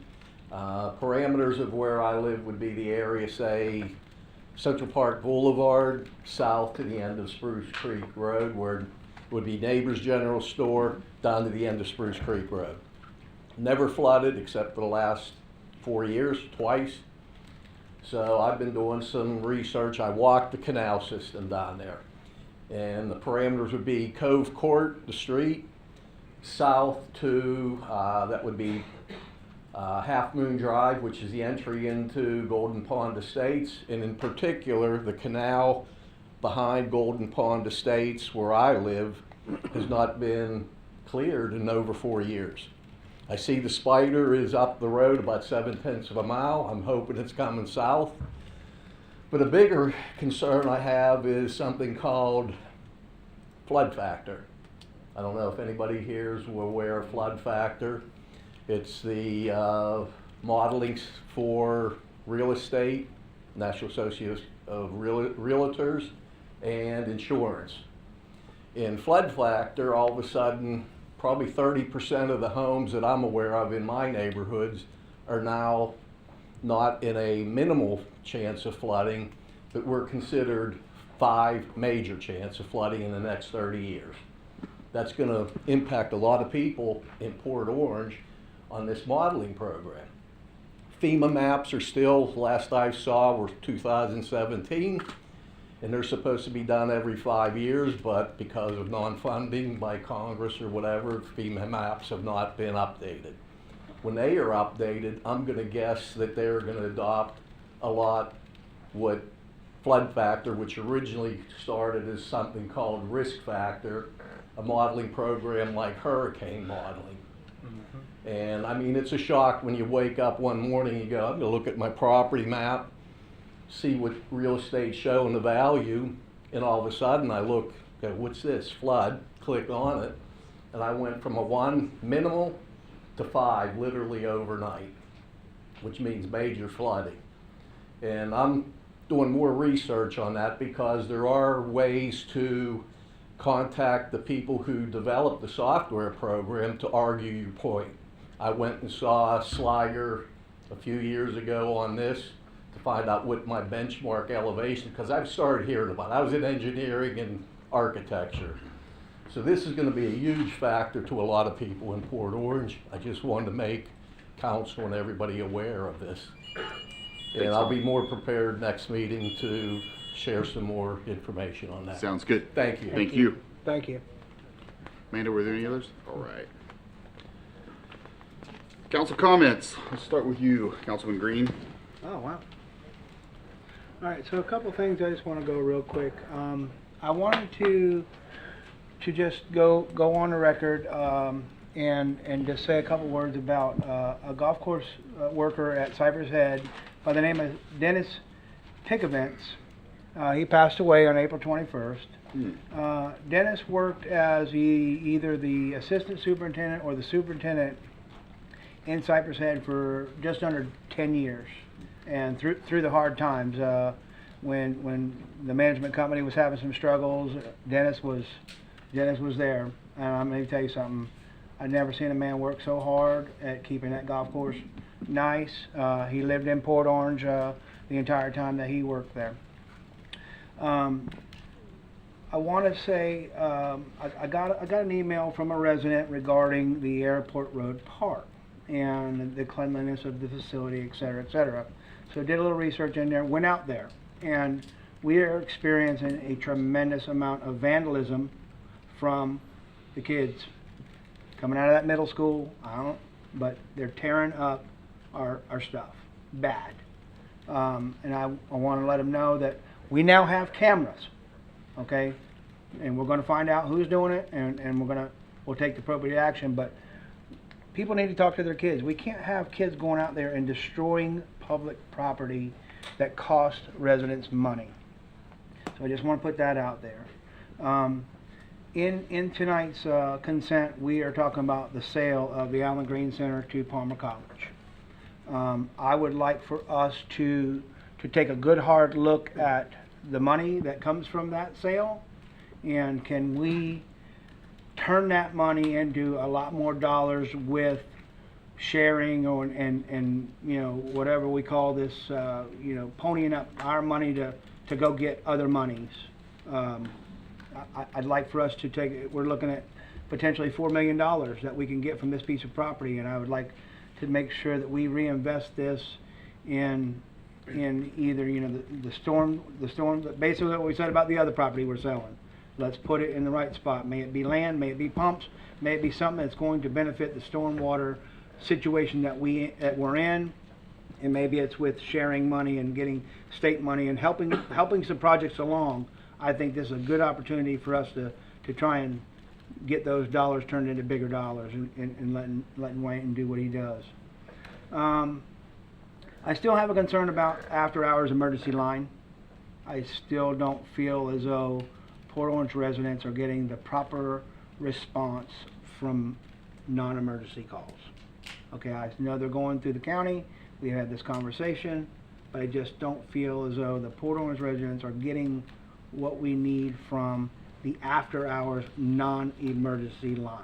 Parameters of where I live would be the area, say, Central Park Boulevard, south to the end of Spruce Creek Road, where would be Neighbors General Store, down to the end of Spruce Creek Road. Never flooded except for the last 4 years, twice. So I've been doing some research. I walked the canal system down there. And the parameters would be Cove Court, the street, south to, that would be Half Moon Drive, which is the entry into Golden Pond Estates. And in particular, the canal behind Golden Pond Estates, where I live, has not been cleared in over 4 years. I see the spider is up the road about 7/10 of a mile. I'm hoping it's coming south. But a bigger concern I have is something called flood factor. I don't know if anybody here is aware of flood factor. It's the modeling for real estate, National Association of Realtors, and insurance. In flood factor, all of a sudden, probably 30% of the homes that I'm aware of in my neighborhoods are now not in a minimal chance of flooding, but we're considered 5 major chance of flooding in the next 30 years. That's going to impact a lot of people in Port Orange on this modeling program. FEMA maps are still, last I saw, were 2017, and they're supposed to be done every 5 years, but because of non-funding by Congress or whatever, FEMA maps have not been updated. When they are updated, I'm going to guess that they're going to adopt a lot what flood factor, which originally started as something called risk factor, a modeling program like hurricane modeling. And I mean, it's a shock when you wake up one morning, you go, I'm going to look at my property map, see what real estate's showing the value, and all of a sudden I look, okay, what's this? Flood, click on it, and I went from a 1 minimal to 5 literally overnight, which means major flooding. And I'm doing more research on that because there are ways to contact the people who developed the software program to argue your point. I went and saw Sliger a few years ago on this to find out what my benchmark elevation, because I've started hearing about it. I was in engineering and architecture. So this is going to be a huge factor to a lot of people in Port Orange. I just wanted to make council and everybody aware of this. And I'll be more prepared next meeting to share some more information on that. Sounds good. Thank you. Thank you. Thank you. Amanda, were there any others? All right. Council comments. Let's start with you, Councilman Green. Oh, wow. All right, so a couple things I just want to go real quick. I wanted to just go on the record and just say a couple words about a golf course worker at Cypress Head by the name of Dennis Pickavents. He passed away on April 21st. Dennis worked as either the assistant superintendent or the superintendent in Cypress Head for just under 10 years. And through the hard times, when the management company was having some struggles, Dennis was there. And I'm going to tell you something. I've never seen a man work so hard at keeping that golf course nice. He lived in Port Orange the entire time that he worked there. I want to say I got an email from a resident regarding the Airport Road Park and the cleanliness of the facility, et cetera, et cetera. So did a little research in there, went out there, and we are experiencing a tremendous amount of vandalism from the kids coming out of that middle school. But they're tearing up our stuff bad. And I want to let them know that we now have cameras, okay? And we're going to find out who's doing it, and we'll take the appropriate action. But people need to talk to their kids. We can't have kids going out there and destroying public property that costs residents money. So I just want to put that out there. In tonight's consent, we are talking about the sale of the Allen Green Center to Palmer College. I would like for us to take a good hard look at the money that comes from that sale, and can we turn that money into a lot more dollars with sharing and you know, whatever we call this, you know, ponying up our money to go get other monies. I'd like for us to take, we're looking at potentially $4 million that we can get from this piece of property, and I would like to make sure that we reinvest this in either, you know, the storm, basically what we said about the other property we're selling. Let's put it in the right spot. May it be land, may it be pumps, may it be something that's going to benefit the stormwater situation that we're in, and maybe it's with sharing money and getting state money and helping some projects along. I think this is a good opportunity for us to try and get those dollars turned into bigger dollars and letting Wayne do what he does. I still have a concern about after-hours emergency line. I still don't feel as though Port Orange residents are getting the proper response from non-emergency calls. Okay, I know they're going through the county, we had this conversation, but I just don't feel as though the Port Orange residents are getting what we need from the after-hours non-emergency line.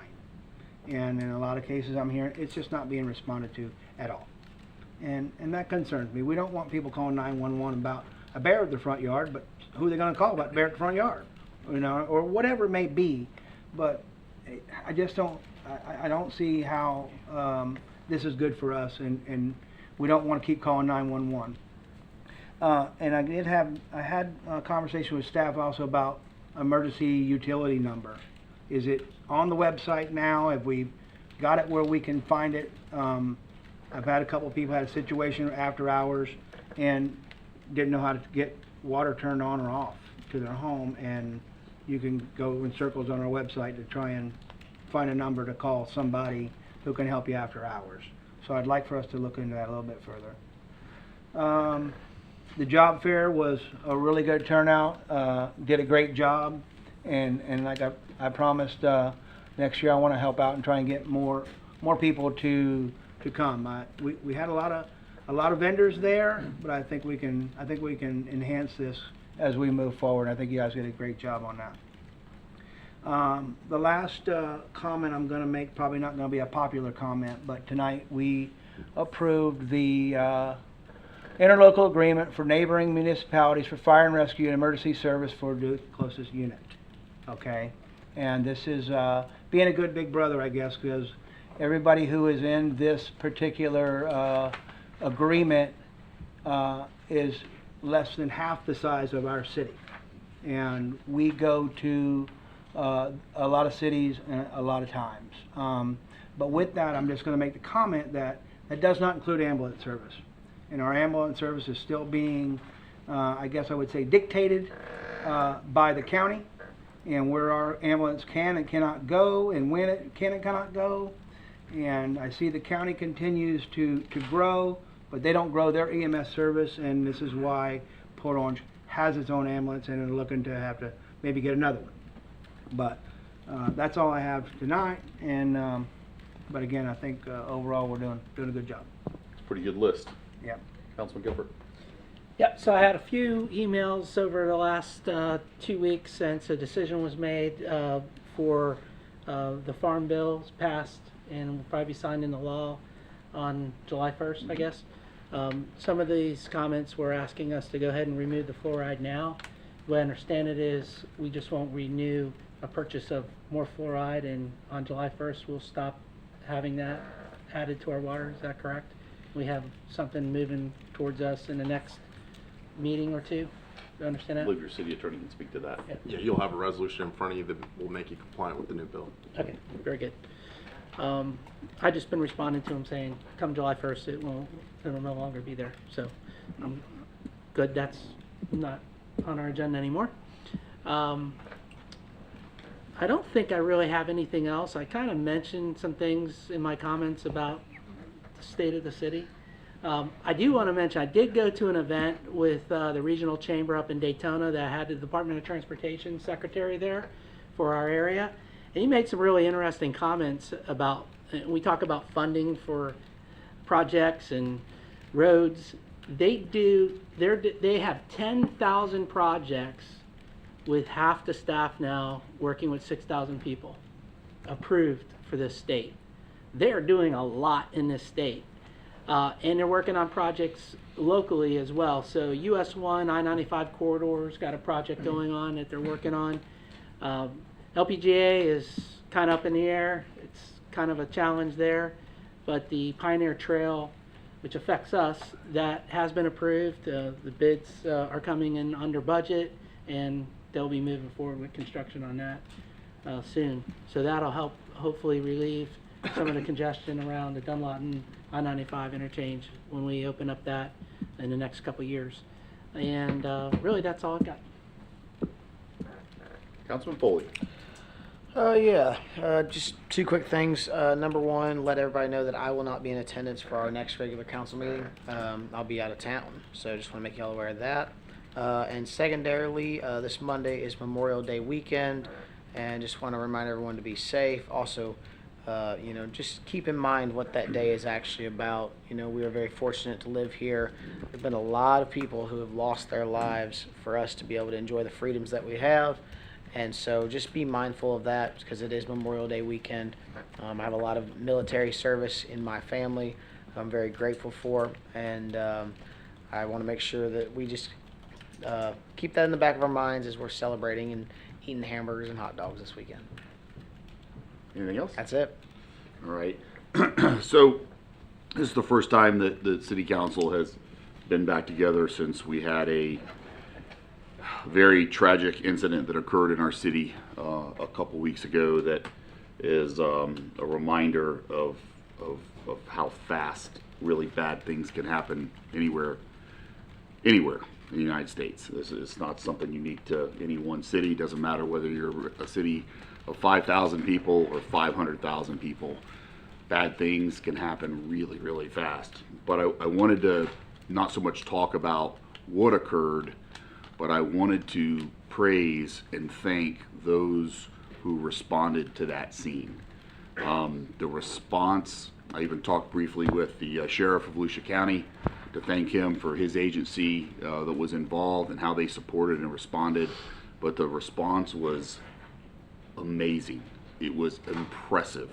And in a lot of cases I'm hearing, it's just not being responded to at all. And that concerns me. We don't want people calling 911 about a bear at the front yard, but who are they gonna call about a bear at the front yard? You know, or whatever it may be. But I just don't, I don't see how this is good for us, and we don't want to keep calling 911. And I had a conversation with staff also about emergency utility number. Is it on the website now? Have we got it where we can find it? I've had a couple of people had a situation after hours and didn't know how to get water turned on or off to their home, and you can go in circles on our website to try and find a number to call somebody who can help you after hours. So I'd like for us to look into that a little bit further. The job fair was a really good turnout, did a great job, and like I promised, next year I want to help out and try and get more people to come. We had a lot of vendors there, but I think we can enhance this as we move forward. I think you guys did a great job on that. The last comment I'm going to make, probably not going to be a popular comment, but tonight we approved the interlocal agreement for neighboring municipalities for fire and rescue and emergency service for the closest unit. Okay, and this is being a good big brother, I guess, because everybody who is in this particular agreement is less than half the size of our city, and we go to a lot of cities a lot of times. But with that, I'm just going to make the comment that that does not include ambulance service, and our ambulance service is still being, I guess I would say, dictated by the county, and where our ambulance can and cannot go, and when it can and cannot go. And I see the county continues to grow, but they don't grow their EMS service, and this is why Port Orange has its own ambulance and are looking to have to maybe get another one. But that's all I have tonight, and but again, I think overall we're doing a good job. It's a pretty good list. Yeah. Councilman Gilbert. Yep, so I had a few emails over the last 2 weeks since a decision was made for the farm bills passed and will probably be signed into law on July 1st, I guess. Some of these comments were asking us to go ahead and remove the fluoride now. The way I understand it is we just won't renew a purchase of more fluoride, and on July 1st we'll stop having that added to our water. Is that correct? We have something moving towards us in the next meeting or two. Do you understand I that? believe your city attorney can speak to that. Yeah, you'll have a resolution in front of you that will make you compliant with the new bill. Okay, very good. I just been responding to him saying, come July 1st, it'll no longer be there. So, good. That's not on our agenda anymore. I don't think I really have anything else. I kind of mentioned some things in my comments about the state of the city. I do want to mention I did go to an event with the regional chamber up in Daytona that had the Department of Transportation secretary there for our area. And he made some really interesting comments about, we talk about funding for projects and roads. They have 10,000 projects with half the staff now working with 6,000 people approved for this state. They're doing a lot in this state. And they're working on projects locally as well. So US 1, I-95 corridors got a project going on that they're working on. LPGA is kind of up in the air. It's kind of a challenge there. But the Pioneer Trail, which affects us, that has been approved. The bids are coming in under budget, and they'll be moving forward with construction on that soon. So that'll help hopefully relieve some of the congestion around the Dunlawton I-95 interchange when we open up that in the next couple of years. And really, that's all I've got. Councilman Foley. Just two quick things. Number one, let everybody know that I will not be in attendance for our next regular council meeting. I'll be out of town, so just want to make y'all aware of that. And secondarily, this Monday is Memorial Day weekend, and just want to remind everyone to be safe. Also, just keep in mind what that day is actually about. We are very fortunate to live here. There have been a lot of people who have lost their lives for us to be able to enjoy the freedoms that we have. And so just be mindful of that because it is Memorial Day weekend. I have a lot of military service in my family I'm very grateful for. And I want to make sure that we just keep that in the back of our minds as we're celebrating and eating hamburgers and hot dogs this weekend. Anything else? That's it. All right. So this is the first time that the city council has been back together since we had a very tragic incident that occurred in our city a couple weeks ago that is a reminder of how fast really bad things can happen anywhere in the United States. This is not something unique to any one city. It doesn't matter whether you're a city of 5,000 people or 500,000 people. Bad things can happen really, really fast. But I wanted to not so much talk about what occurred, but I wanted to praise and thank those who responded to that scene. The response, I even talked briefly with the sheriff of Volusia County to thank him for his agency that was involved and how they supported and responded. But the response was amazing. It was impressive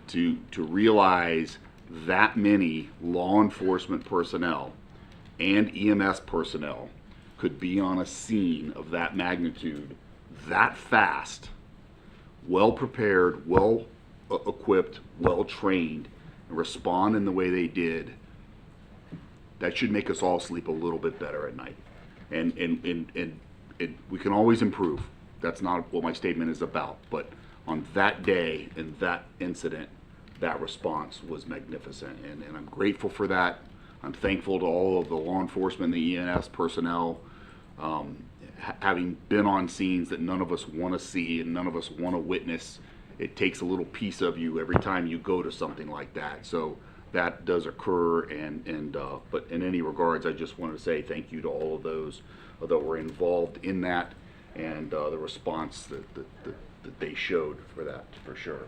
to realize that many law enforcement personnel and EMS personnel could be on a scene of that magnitude that fast, well prepared, well equipped, well trained, and respond in the way they did. That should make us all sleep a little bit better at night. And we can always improve. That's not what my statement is about. But on that day and that incident, that response was magnificent. And I'm grateful for that. I'm thankful to all of the law enforcement, the EMS personnel, having been on scenes that none of us want to see and none of us want to witness. It takes a little piece of you every time you go to something like that. So that does occur, but in any regards, I just wanted to say thank you to all of those that were involved in that and the response that they showed for that, for sure.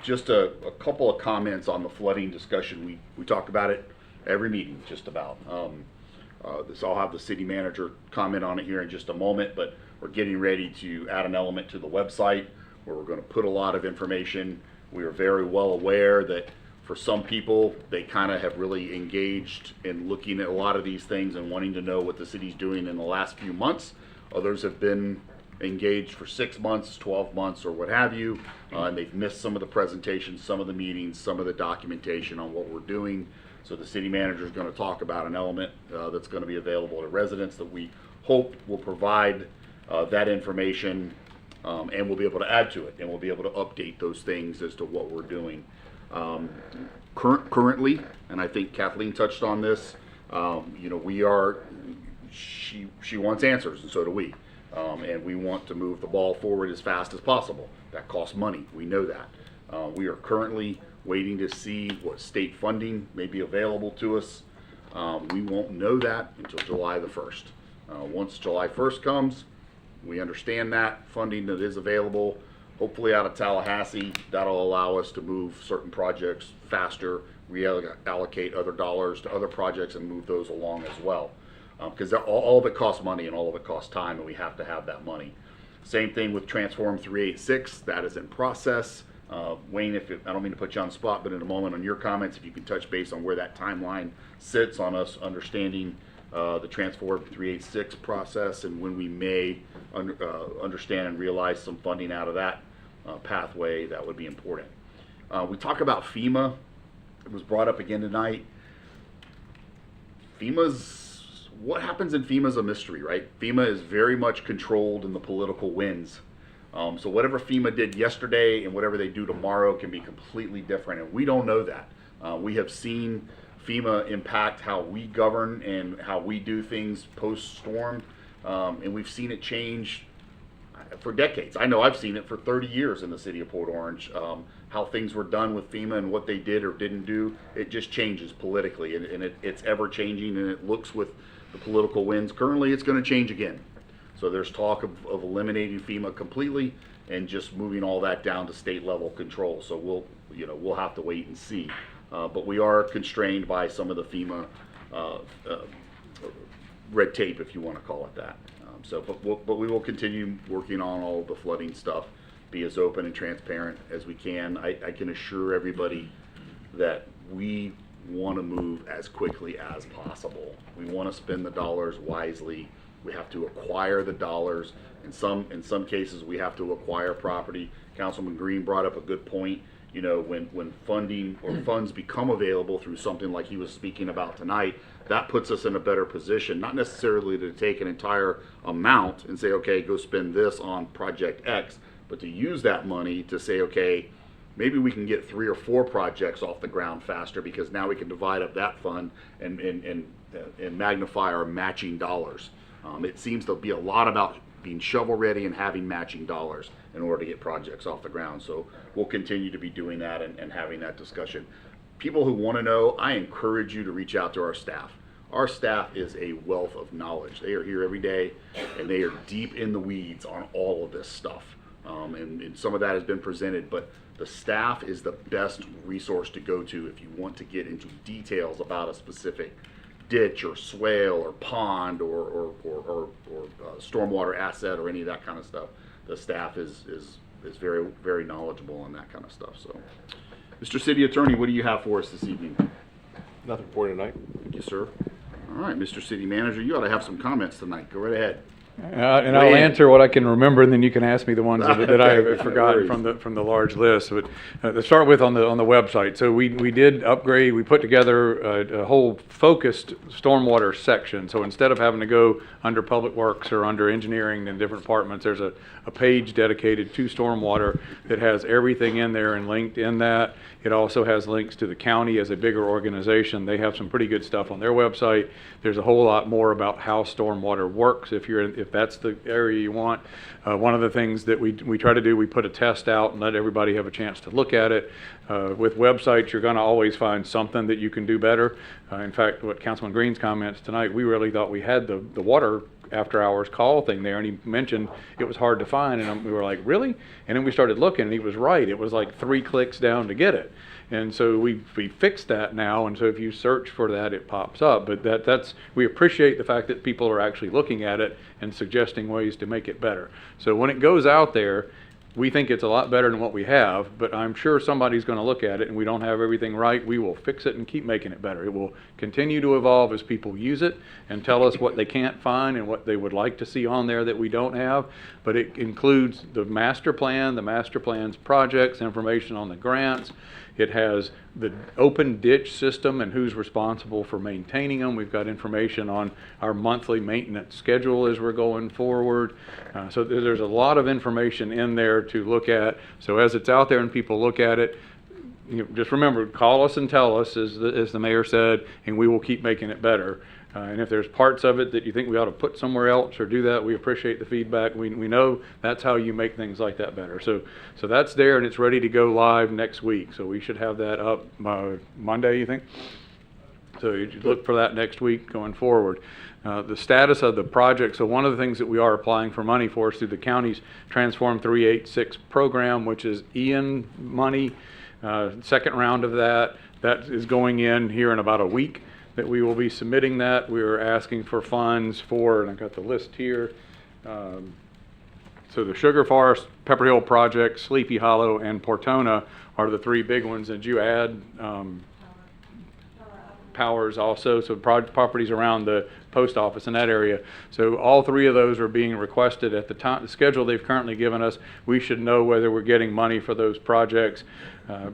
Just a couple of comments on the flooding discussion. We talked about it every meeting, just about. I'll have the city manager comment on it here in just a moment, but we're getting ready to add an element to the website where we're going to put a lot of information. We are very well aware that for some people, they kind of have really engaged in looking at a lot of these things and wanting to know what the city's doing in the last few months. Others have been engaged for 6 months, 12 months, or what have you, and they've missed some of the presentations, some of the meetings, some of the documentation on what we're doing. So the city manager is going to talk about an element that's going to be available to residents that we hope will provide that information, and we'll be able to add to it, and we'll be able to update those things as to what we're doing. Currently, and I think Kathleen touched on this, she wants answers, and so do we. And we want to move the ball forward as fast as possible. That costs money. We know that. We are currently waiting to see what state funding may be available to us. We won't know that until July the 1st. Once July 1st comes, we understand that funding that is available, hopefully out of Tallahassee. That'll allow us to move certain projects faster, reallocate other dollars to other projects and move those along as well. Because all of it costs money and all of it costs time, and we have to have that money. Same thing with Transform 386, that is in process. Wayne, I don't mean to put you on the spot, but in a moment on your comments, if you can touch base on where that timeline sits on us understanding the Transform 386 process and when we may understand and realize some funding out of that pathway, that would be important. We talk about FEMA. It was brought up again tonight. What happens in FEMA is a mystery, right? FEMA is very much controlled in the political winds. So whatever FEMA did yesterday and whatever they do tomorrow can be completely different, and we don't know that. We have seen FEMA impact how we govern and how we do things post-storm, and we've seen it change. for decades. I know I've seen it for 30 years in the city of Port Orange. How things were done with FEMA and what they did or didn't do, it just changes politically, and it's ever changing, and it looks with the political winds. Currently, it's going to change again. So there's talk of eliminating FEMA completely and just moving all that down to state level control. So we'll have to wait and see. But we are constrained by some of the FEMA red tape, if you want to call it that. But we will continue working on all the flooding stuff, be as open and transparent as we can. I can assure everybody that we want to move as quickly as possible. We want to spend the dollars wisely. We have to acquire the dollars. In some cases, we have to acquire property. Councilman Green brought up a good point. You know, when funding or funds become available through something like he was speaking about tonight, that puts us in a better position, not necessarily to take an entire amount and say, okay, go spend this on project X, but to use that money to say, okay, maybe we can get 3 or 4 projects off the ground faster, because now we can divide up that fund and magnify our matching dollars. It seems to be a lot about being shovel ready and having matching dollars in order to get projects off the ground. So we'll continue to be doing that and having that discussion. People who want to know, I encourage you to reach out to our staff. Our staff is a wealth of knowledge. They are here every day, and they are deep in the weeds on all of this stuff. And some of that has been presented, but the staff is the best resource to go to if you want to get into details about a specific ditch or swale or pond or stormwater asset or any of that kind of stuff. The staff is very, very knowledgeable on that kind of stuff. So, Mr. City Attorney, what do you have for us this evening? Nothing for you tonight. Thank you, sir. All right, Mr. City Manager, you ought to have some comments tonight. Go right ahead. And I'll answer what I can remember, and then you can ask me the ones that I have forgotten from the large list. But to start with, on the website, so we did upgrade. We put together a whole focused stormwater section. So instead of having to go under Public Works or under engineering and different departments, there's a page dedicated to stormwater that has everything in there and linked in that. It also has links to the county as a bigger organization. They have some pretty good stuff on their website. There's a whole lot more about how stormwater works if that's the area you want. One of the things that we try to do, we put a test out and let everybody have a chance to look at it. With websites, you're going to always find something that you can do better. In fact, what Councilman Green's comments tonight, we really thought we had the water after hours call thing there, and he mentioned it was hard to find, and we were like, really? And then we started looking, and he was right. It was like 3 clicks down to get it. And so we fixed that now, and so if you search for that, it pops up. But that's we appreciate the fact that people are actually looking at it and suggesting ways to make it better. So when it goes out there, we think it's a lot better than what we have, but I'm sure somebody's going to look at it and we don't have everything right. We will fix it and keep making it better. It will continue to evolve as people use it and tell us what they can't find and what they would like to see on there that we don't have. But it includes the master plan, the master plan's projects, information on the grants. It has the open ditch system and who's responsible for maintaining them. We've got information on our monthly maintenance schedule as we're going forward. So there's a lot of information in there to look at. So as it's out there and people look at it, just remember, call us and tell us, as the mayor said, and we will keep making it better. And if there's parts of it that you think we ought to put somewhere else or do that, we appreciate the feedback. We know that's how you make things like that better. So that's there, and it's ready to go live next week. So we should have that up Monday, you think? So you look for that next week going forward. The status of the project, so one of the things that we are applying for money for is through the county's Transform 386 program, which is Ian money. Second round of that is going in here in about a week. That we will be submitting that. We are asking for funds for, and I've got the list here. So the Sugar Forest, Pepper Hill Project, Sleepy Hollow, and Portona are the 3 big ones. And you add Powers also, so properties around the post office in that area. So all 3 of those are being requested at the schedule they've currently given us. We should know whether we're getting money for those projects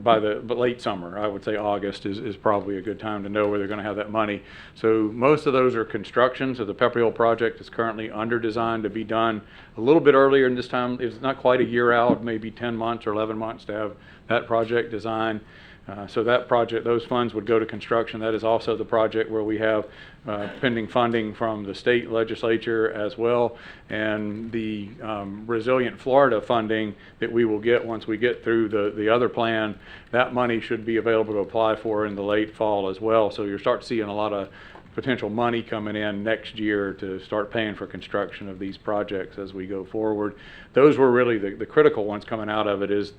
by the late summer. I would say August is probably a good time to know where they're going to have that money. So most of those are construction. So the Pepper Hill project is currently under design to be done a little bit earlier, and this time it's not quite a year out, maybe 10 months or 11 months to have that project designed. So that project, those funds would go to construction. That is also the project where we have pending funding from the state legislature as well, and the Resilient Florida funding that we will get once we get through the other plan. That money should be available to apply for in the late fall as well. So you'll start seeing a lot of potential money coming in next year to start paying for construction of these projects as we go forward. Those were really the critical ones coming out of it, is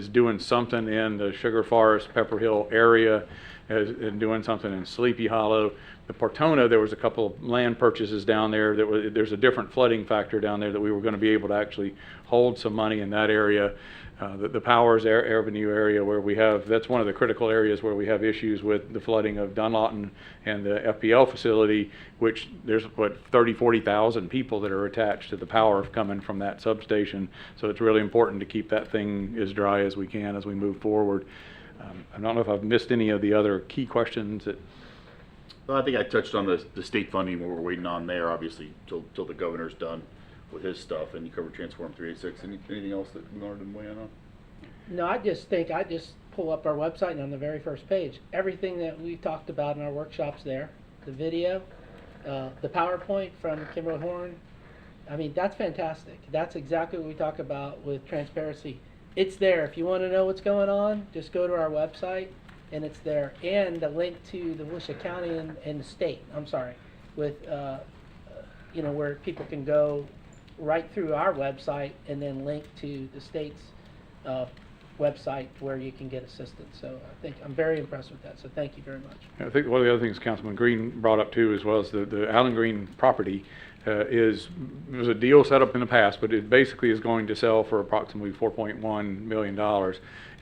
doing something in the Sugar Forest, Pepper Hill area, and doing something in Sleepy Hollow. The Portona, there was a couple of land purchases down there. There's a different flooding factor down there that we were going to be able to actually hold some money in that area. The Powers Avenue area, where we have, that's one of the critical areas where we have issues with the flooding of Dunlawton and the FPL facility, which there's 40,000 people that are attached to the power coming from that substation. So it's really important to keep that thing as dry as we can as we move forward. I don't know if I've missed any of the other key questions that. Well, I think I touched on the state funding, what we're waiting on there, obviously, till the governor's done with his stuff, and you covered Transform 386. Anything else that we wanted to weigh in on? No, I just pull up our website, and on the very first page, everything that we talked about in our workshops there, the video, the PowerPoint from Kimberly Horn. I mean, that's fantastic. That's exactly what we talk about with transparency. It's there. If you want to know what's going on, just go to our website, and it's there. And the link to the Volusia County and the state, with, where people can go right through our website and then link to the state's website where you can get assistance. So I think I'm very impressed with that. So thank you very much. I think one of the other things Councilman Green brought up too, as well as the Allen Green property, was a deal set up in the past, but it basically is going to sell for approximately $4.1 million.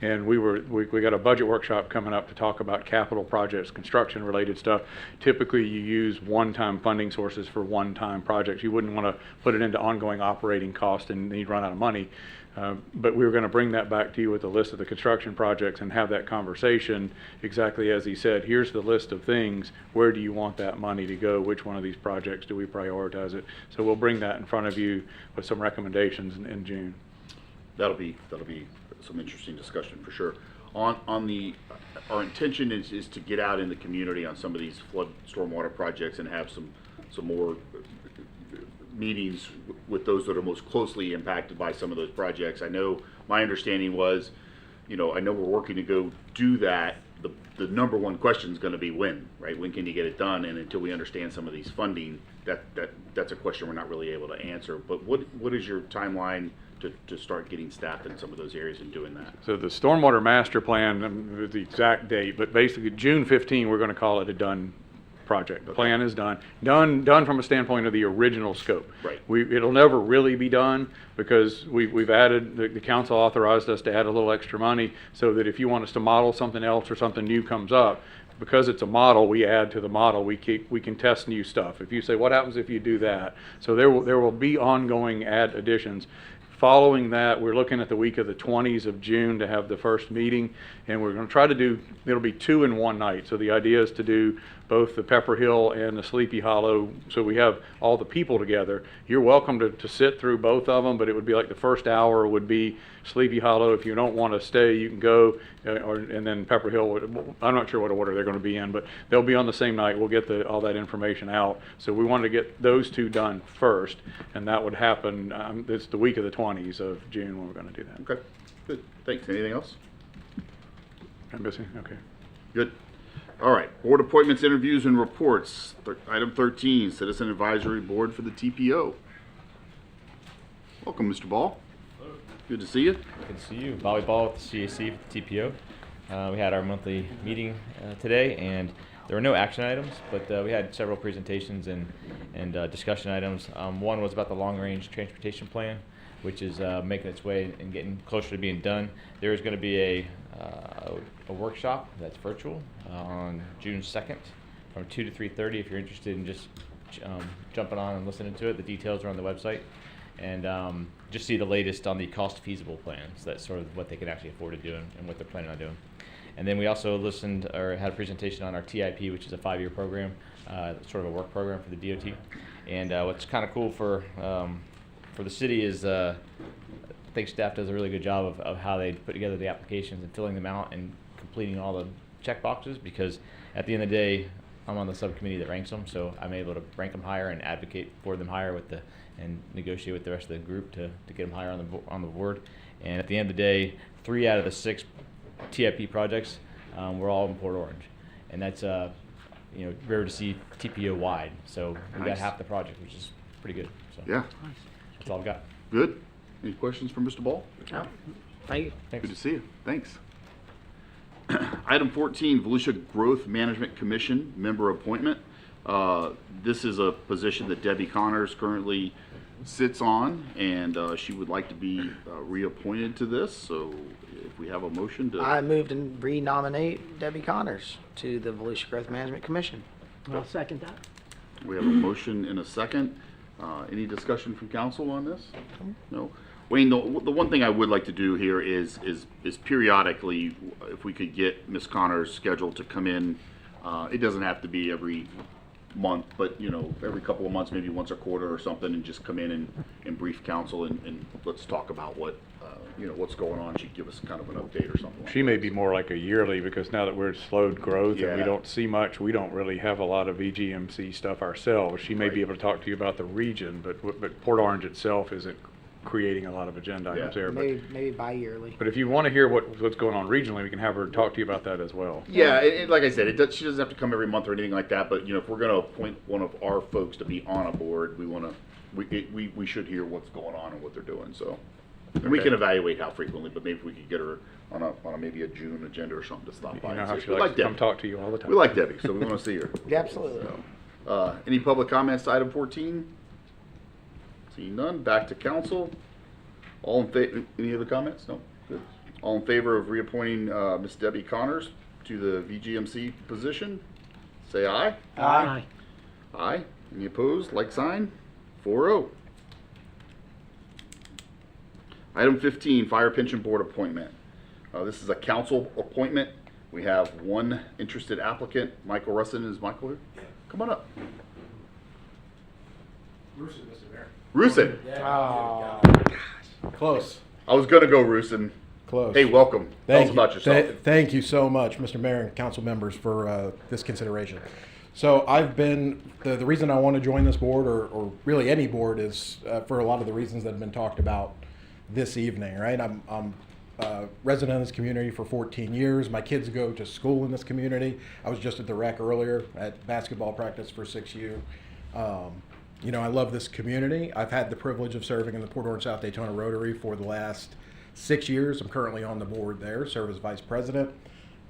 And we got a budget workshop coming up to talk about capital projects, construction related stuff. Typically you use one-time funding sources for one-time projects. You wouldn't want to put it into ongoing operating costs and you'd run out of money. But we were going to bring that back to you with a list of the construction projects and have that conversation exactly as he said. Here's the list of things. Where do you want that money to go? Which one of these projects do we prioritize it? So we'll bring that in front of you with some recommendations in June. That'll be some interesting discussion for sure. Our intention is to get out in the community on some of these flood stormwater projects and have some more meetings with those that are most closely impacted by some of those projects. I know my understanding was, I know we're working to go do that. The number one question is going to be when, right? When can you get it done? And until we understand some of these funding, that's a question we're not really able to answer. But what is your timeline to start getting staff in some of those areas and doing that? So the Stormwater Master Plan, the exact date, but basically June 15, we're going to call it a done project. The plan is done from a standpoint of the original scope. Right. It'll never really be done because we've added, the council authorized us to add a little extra money so that if you want us to model something else or something new comes up, because it's a model, we add to the model. We can test new stuff. If you say, what happens if you do that? So there will be ongoing additions. Following that, we're looking at the week of the 20s of June to have the first meeting, and we're going to try to do, it'll be 2 in one night. So the idea is to do both the Pepper Hill and the Sleepy Hollow, so we have all the people together. You're welcome to sit through both of them, but it would be like the first hour would be Sleepy Hollow. If you don't want to stay, you can go, and then Pepper Hill, I'm not sure what order they're going to be in, but they'll be on the same night. We'll get all that information out. So we wanted to get those 2 done first, and that would happen, it's the week of the 20s of June when we're going to do that. Okay, good. Thanks. Anything else? I'm missing? Okay. Good. All right. Board appointments, interviews, and reports. Item 13, Citizen Advisory Board for the TPO. Welcome, Mr. Ball. Hello. Good to see you. Good to see you. Bobby Ball with the CAC for the TPO. We had our monthly meeting today, and there were no action items, but we had several presentations and discussion items. One was about the long-range transportation plan, which is making its way and getting closer to being done. There is going to be a workshop that's virtual on June 2nd from 2 to 3:30 if you're interested in just jumping on and listening to it. The details are on the website. And just see the latest on the cost feasible plans. That's sort of what they can actually afford to do and what they're planning on doing. And then we also listened or had a presentation on our TIP, which is a 5-year program, sort of a work program for the DOT. And what's kind of cool for the city is I think staff does a really good job of how they put together the applications and filling them out and completing all the check boxes, because at the end of the day, I'm on the subcommittee that ranks them, so I'm able to rank them higher and advocate for them higher and negotiate with the rest of the group to get them higher on the board. And at the end of the day, 3 out of the 6 TIP projects were all in Port Orange, and that's rare to see TPO wide. So we got Nice. half the project, which is pretty good. So Yeah. that's all I've got. Good. Any questions for Mr. Ball? No. Thank you. Thanks. Good to see you. Thanks. Item 14, Volusia Growth Management Commission member appointment. This is a position that Debbie Connors currently sits on, and she would like to be reappointed to this. So if we have a motion to... I moved and renominate Debbie Connors to the Volusia Growth Management Commission. I'll second that. We have a motion and a second. Any discussion from council on this? No? Wayne, the one thing I would like to do here is periodically, if we could get Ms. Connors scheduled to come in, it doesn't have to be every month, but every couple of months, maybe once a quarter or something, and just come in and brief council and let's talk about what's going on. She'd give us kind of an update or something. She may be more like a yearly, because now that we're slowed growth and we Yeah. don't see much, we don't really have a lot of VGMC stuff ourselves. She may be able to talk to you about the region, but Port Orange itself isn't creating a lot of agenda items there. Maybe bi-yearly. But if you want to hear what's going on regionally, we can have her talk to you about that as well. Yeah, like I said, she doesn't have to come every month or anything like that. But if we're going to appoint one of our folks to be on a board, we should hear what's going on and what they're doing. So, and we Okay. can evaluate how frequently. But maybe if we could get her on a maybe a June agenda or something to stop by. You know and how see. she We likes like to come Debbie. talk to you all the time. We like Debbie, so we want to see her. Yeah, absolutely. So, any public comments to item 14? Seeing none, back to council. All in favor? Any other comments? No. Good. All in favor of reappointing Miss Debbie Connors to the VGMC position? Say aye. Aye. Aye. Any opposed? Like sign. 4-0. Item 15, Fire Pension Board appointment. This is a council appointment. We have one interested applicant. Michael Russin. Is Michael here? Come on up. Rusin. Close. I was gonna go Rusin. Close. Hey, welcome. Tell us Thank you. about yourself. Thank you so much, Mr. Mayor and council members, for this consideration. So I've been, the reason I want to join this board, or really any board, is for a lot of the reasons that have been talked about this evening, right? I'm a resident of this community for 14 years. My kids go to school in this community. I was just at the rec earlier at basketball practice for 6U. I love this community. I've had the privilege of serving in the Port Orange South Daytona Rotary for the last 6 years. I'm currently on the board there, serve as vice president.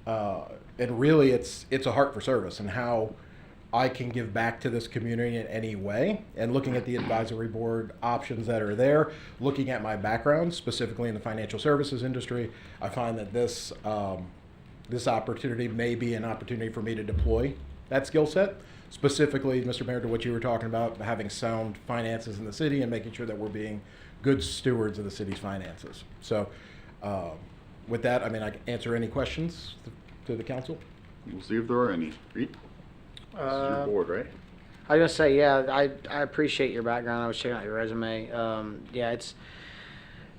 And really, it's a heart for service and how I can give back to this community in any way. And looking at the advisory board options that are there, looking at my background, specifically in the financial services industry, I find that this opportunity may be an opportunity for me to deploy that skill set. Specifically, Mr. Mayor, to what you were talking about, having sound finances in the city and making sure that we're being good stewards of the city's finances. So with that, I can answer any questions to the council. We'll see if there are any. Reed? This is your board, right? I was gonna say, yeah, I appreciate your background. I was checking out your resume. Yeah,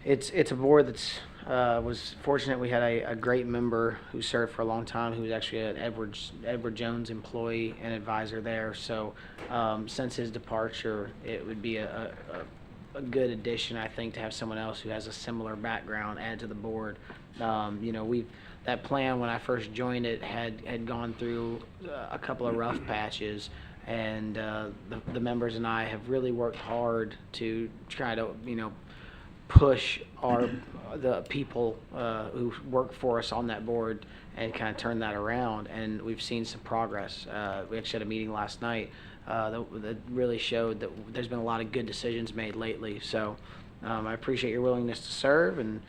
it's a board that's was fortunate. We had a great member who served for a long time, who was actually an Edward Jones employee and advisor there. So since his departure, it would be a good addition, I think, to have someone else who has a similar background add to the board. That plan, when I first joined it, had gone through a couple of rough patches, and the members and I have really worked hard to try to push the people who work for us on that board and kind of turn that around, and we've seen some progress. We actually had a meeting last night that really showed that there's been a lot of good decisions made lately. So I appreciate your willingness to serve, and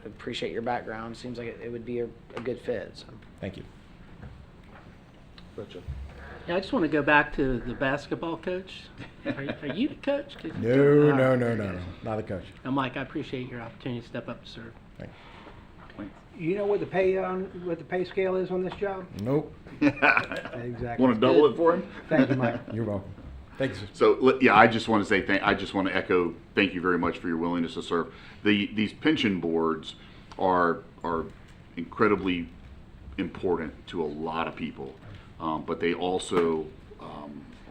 appreciate your background. Seems like it would be a good fit. So. Thank you. Gotcha. Yeah, I just want to go back to the basketball coach. Are you the coach? No, not a coach. And Mike, I appreciate your opportunity to step up to serve. Thank You know what the pay scale is on this job? you. Nope. Exactly. Want to double it for him? Thank you, Mike. You're welcome. Thanks. So yeah, I just want to say I just want to echo thank you very much for your willingness to serve. These pension boards are incredibly important to a lot of people, but they also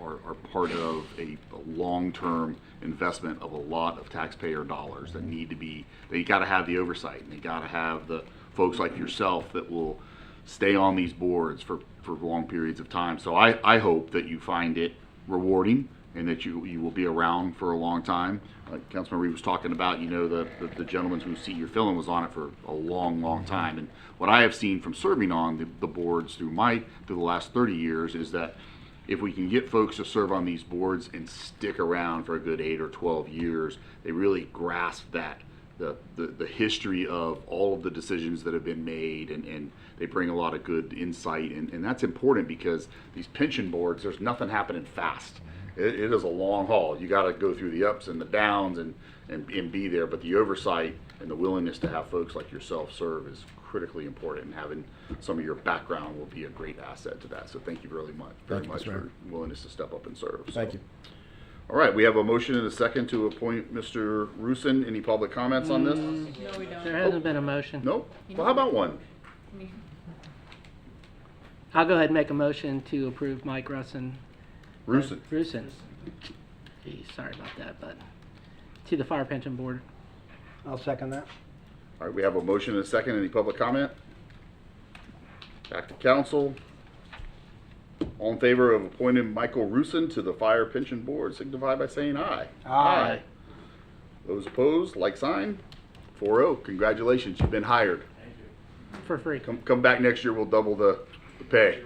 are part of a long-term investment of a lot of taxpayer dollars that need to be, they got to have the oversight, and they got to have the folks like yourself that will stay on these boards for long periods of time. So I hope that you find it rewarding and that you will be around for a long time. Like Councilman Reed was talking about, the gentleman whose seat you're filling was on it for a long time. And what I have seen from serving on the boards through the last 30 years is that if we can get folks to serve on these boards and stick around for a good 8 or 12 years, they really grasp that the history of all of the decisions that have been made, and they bring a lot of good insight, and that's important because these pension boards, there's nothing happening fast. It is a long haul. You got to go through the ups and the downs and be there, but the oversight and the willingness to have folks like yourself serve is critically important, and having some of your background will be a great asset to that. So thank you very much Thank you, for Mr. Mayor. your willingness to step up and serve. Thank you. All right, we have a motion and a second to appoint Mr. Rusin. Any public comments on this? No, we don't. There hasn't been a motion. Nope. Well, how about one? I'll go ahead and make a motion to approve Mike Rusin. Rusin. Geez, sorry about that, but to the Fire Pension Board. I'll second that. All right, we have a motion and a second. Any public comment? Back to council. All in favor of appointing Michael Rusin to the Fire Pension Board, signify by saying aye. Aye. Those opposed, like sign. 4-0. Congratulations, you've been hired. For free. Come back next year, we'll double the pay.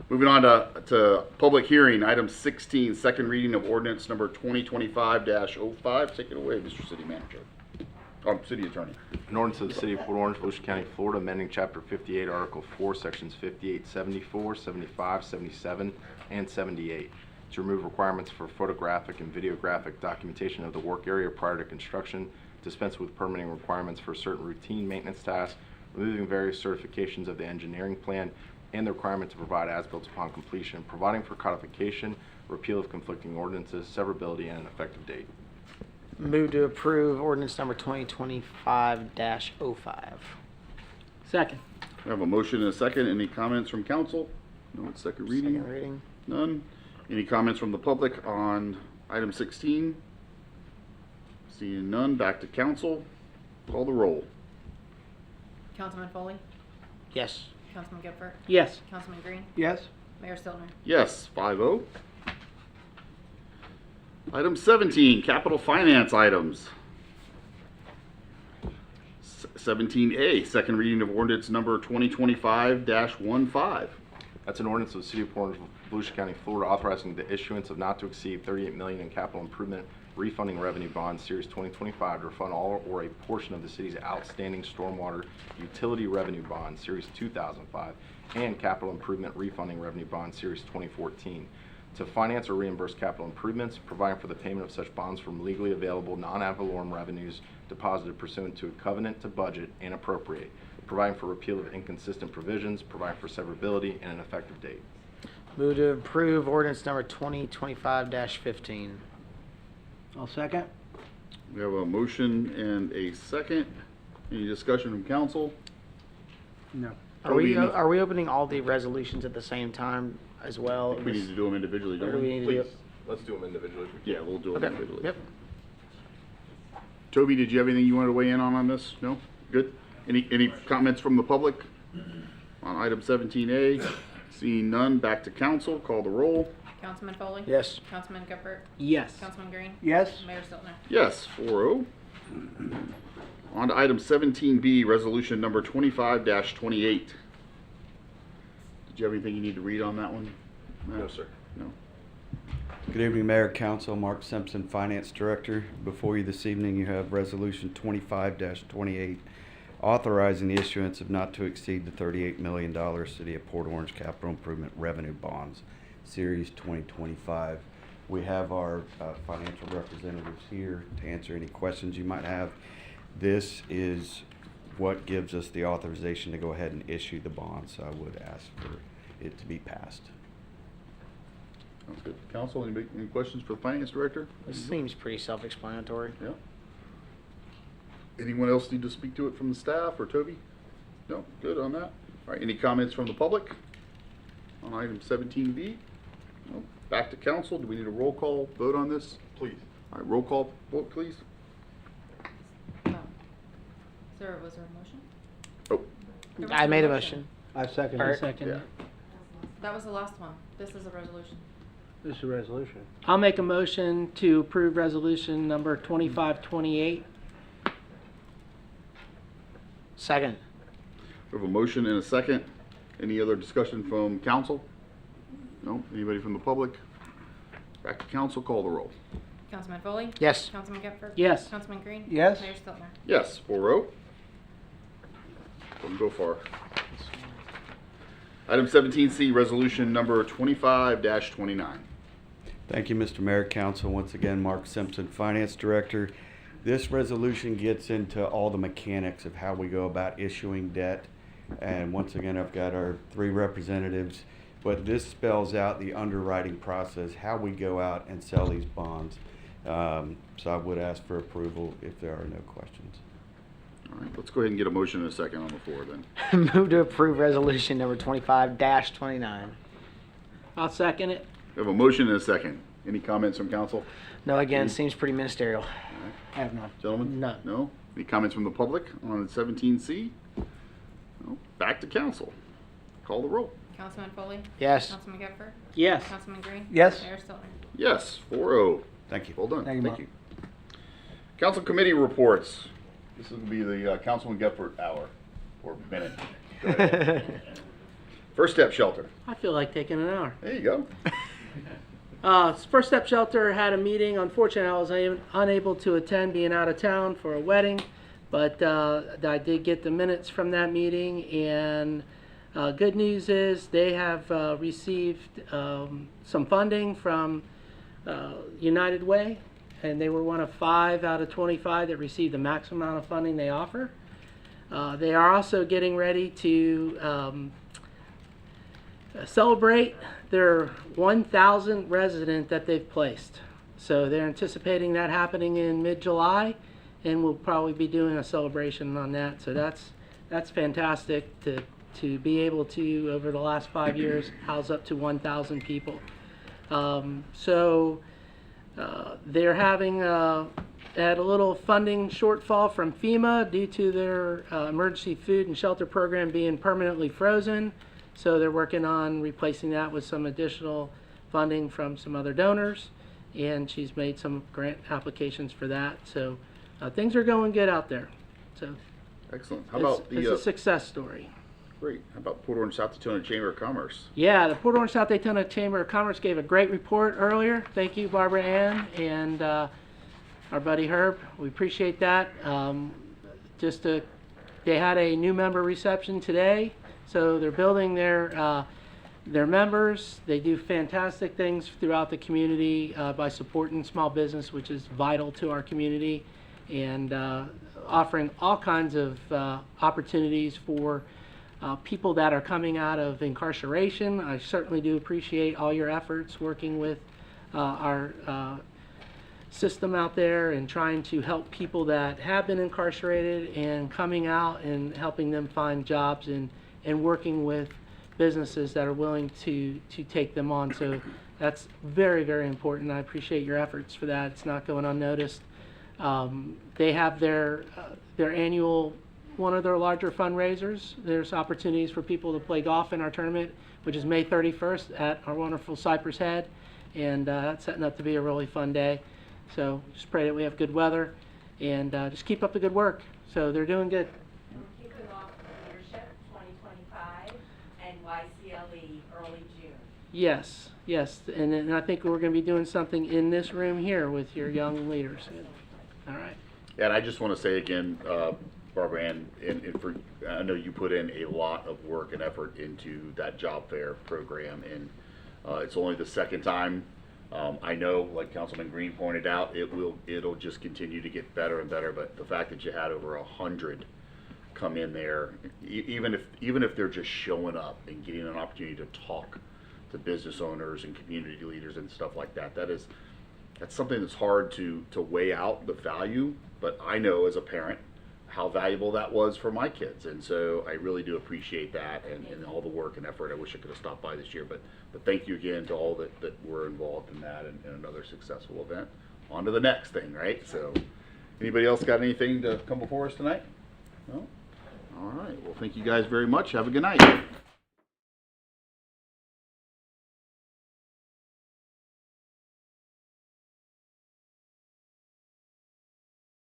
Moving on to public hearing, item 16, second reading of ordinance number 2025-05. Take it away, Mr. City Manager. City Attorney. An ordinance of the City of Port Orange, Volusia County, Florida, amending Chapter 58, Article 4, Sections 58, 74, 75, 77, and 78 to remove requirements for photographic and videographic documentation of the work area prior to construction, dispense with permitting requirements for certain routine maintenance tasks, removing various certifications of the engineering plan, and the requirement to provide as-built upon completion, providing for codification, repeal of conflicting ordinances, severability, and an effective date. Move to approve ordinance number 2025-05. Second. We have a motion and a second. Any comments from council? No, it's second reading. Second reading. None. Any comments from the public on item 16? Seeing none, back to council. Call the roll. Councilman Foley? Yes. Councilman Gephardt? Yes. Councilman Green? Yes. Mayor Stiltner? Yes, 5-0. Item 17, capital finance items. 17A, second reading of ordinance number 2025-15. That's an ordinance of the City of Port Orange, Volusia County, Florida, authorizing the issuance of not to exceed $38 million in capital improvement refunding revenue bonds, Series 2025, to refund all or a portion of the city's outstanding stormwater utility revenue bond, Series 2005, and capital improvement refunding revenue bond, Series 2014, to finance or reimburse capital improvements, providing for the payment of such bonds from legally available non-ad valorem revenues deposited pursuant to a covenant to budget and appropriate, providing for repeal of inconsistent provisions, providing for severability, and an effective date. Move to approve ordinance number 2025-15. I'll second. We have a motion and a second. Any discussion from council? No. Are we opening all the resolutions at the same time as well? We need to do them individually, Or don't do we we? need to do? Please, let's do them individually. Yeah, we'll do them Okay. individually. Yep. Toby, did you have anything you wanted to weigh in on this? No? Good? Any comments from the public on item 17A? Seeing none, back to council. Call the roll. Councilman Foley? Yes. Councilman Gephardt? Yes. Councilman Green? Yes. Mayor Stiltner? Yes, 4-0. On to item 17B, resolution number 25-28. Did you have anything you need to read on that one? No, sir. No. Good evening, Mayor, Council. Mark Simpson, Finance Director. Before you this evening, you have Resolution 25-28, authorizing the issuance of not to exceed the $38 million City of Port Orange Capital Improvement Revenue Bonds, Series 2025. We have our financial representatives here to answer any questions you might have. This is what gives us the authorization to go ahead and issue the bonds, so I would ask for it to be passed. Sounds good. Council, any questions for the Finance Director? This seems pretty self-explanatory. Yeah. Anyone else need to speak to it from the staff or Toby? No, good on that. All right, any comments from the public on item 17B? No. Back to council. Do we need a roll call vote on this? Please. All right, roll call vote, please. Was there a motion? Oh, There was I no made a motion. I second Or- it. Second. yeah. That was the last one. This is a resolution. This is a resolution. I'll make a motion to approve resolution number 2528. Second. We have a motion and a second. Any other discussion from council? No? Anybody from the public? Back to council, call the roll. Councilman Foley? Yes. Councilman Gephardt? Yes. Councilman Green? Yes. Mayor Stiltner? Yes, 4-0. Don't go far. Item 17C, resolution number 25-29. Thank you, Mr. Mayor, Council. Once again, Mark Simpson, Finance Director. This resolution gets into all the mechanics of how we go about issuing debt. And once again, I've got our 3 representatives, but this spells out the underwriting process, how we go out and sell these bonds. So I would ask for approval if there are no questions. All right, let's go ahead and get a motion and a second on the floor then. Move to approve resolution number 25-29. I'll second it. We have a motion and a second. Any comments from council? No, again, seems pretty ministerial. I have none. Gentlemen? None. No? Any comments from the public on 17C? No? Back to council. Call the roll. Councilman Foley? Yes. Councilman Gephardt? Yes. Councilman Green? Yes. Mayor Stiltner? Yes, 4-0. Thank you. Well done. Thank you, Mark. Council committee reports. This will be the Councilman Gephardt hour or minute. Go ahead. First Step Shelter. I feel like taking an hour. There you go. First Step Shelter had a meeting. Unfortunately, I was unable to attend, being out of town for a wedding, but I did get the minutes from that meeting, and good news is they have received some funding from United Way, and they were one of 5 out of 25 that received the maximum amount of funding they offer. They are also getting ready to celebrate their 1,000th resident that they've placed. So they're anticipating that happening in mid-July, and we'll probably be doing a celebration on that. So that's fantastic to be able to, over the last 5 years, house up to 1,000 people. They're having had a little funding shortfall from FEMA due to their emergency food and shelter program being permanently frozen. So they're working on replacing that with some additional funding from some other donors, and she's made some grant applications for that. So things are going good out there. So Excellent. How about it's a success story. Great. How about Port Orange South Daytona Chamber of Commerce? Yeah, the Port Orange South Daytona Chamber of Commerce gave a great report earlier. Thank you, Barbara Ann, and our buddy Herb. We appreciate that. They had a new member reception today, so they're building their members. They do fantastic things throughout the community by supporting small business, which is vital to our community, and offering all kinds of opportunities for people that are coming out of incarceration. I certainly do appreciate all your efforts working with our system out there and trying to help people that have been incarcerated and coming out and helping them find jobs and working with businesses that are willing to take them on. So that's very, very important. I appreciate your efforts for that. It's not going unnoticed. They have their annual, one of their larger fundraisers. There's opportunities for people to play golf in our tournament, which is May 31st at our wonderful Cypress Head, and that's setting up to be a really fun day. So just pray that we have good weather, and just keep up the good work. So they're doing good. Kicking off Leadership 2025 and YCLE early June. Yes, and I think we're going to be doing something in this room here with your young leaders. All right. Yeah, and I just want to say again, Barbara Ann, I know you put in a lot of work and effort into that job fair program, and it's only the second time. I know, like Councilman Green pointed out, it'll just continue to get better and better. But the fact that you had over 100 come in there, even if they're just showing up and getting an opportunity to talk to business owners and community leaders and stuff like that, that's something that's hard to weigh out the value. But I know as a parent how valuable that was for my kids. And so I really do appreciate that and all the work and effort. I wish I could have stopped by this year, but thank you again to all that were involved in that and another successful event. On to the next thing, right? So anybody else got anything to come before us tonight? No? All right. Well, thank you guys very much. Have a good night.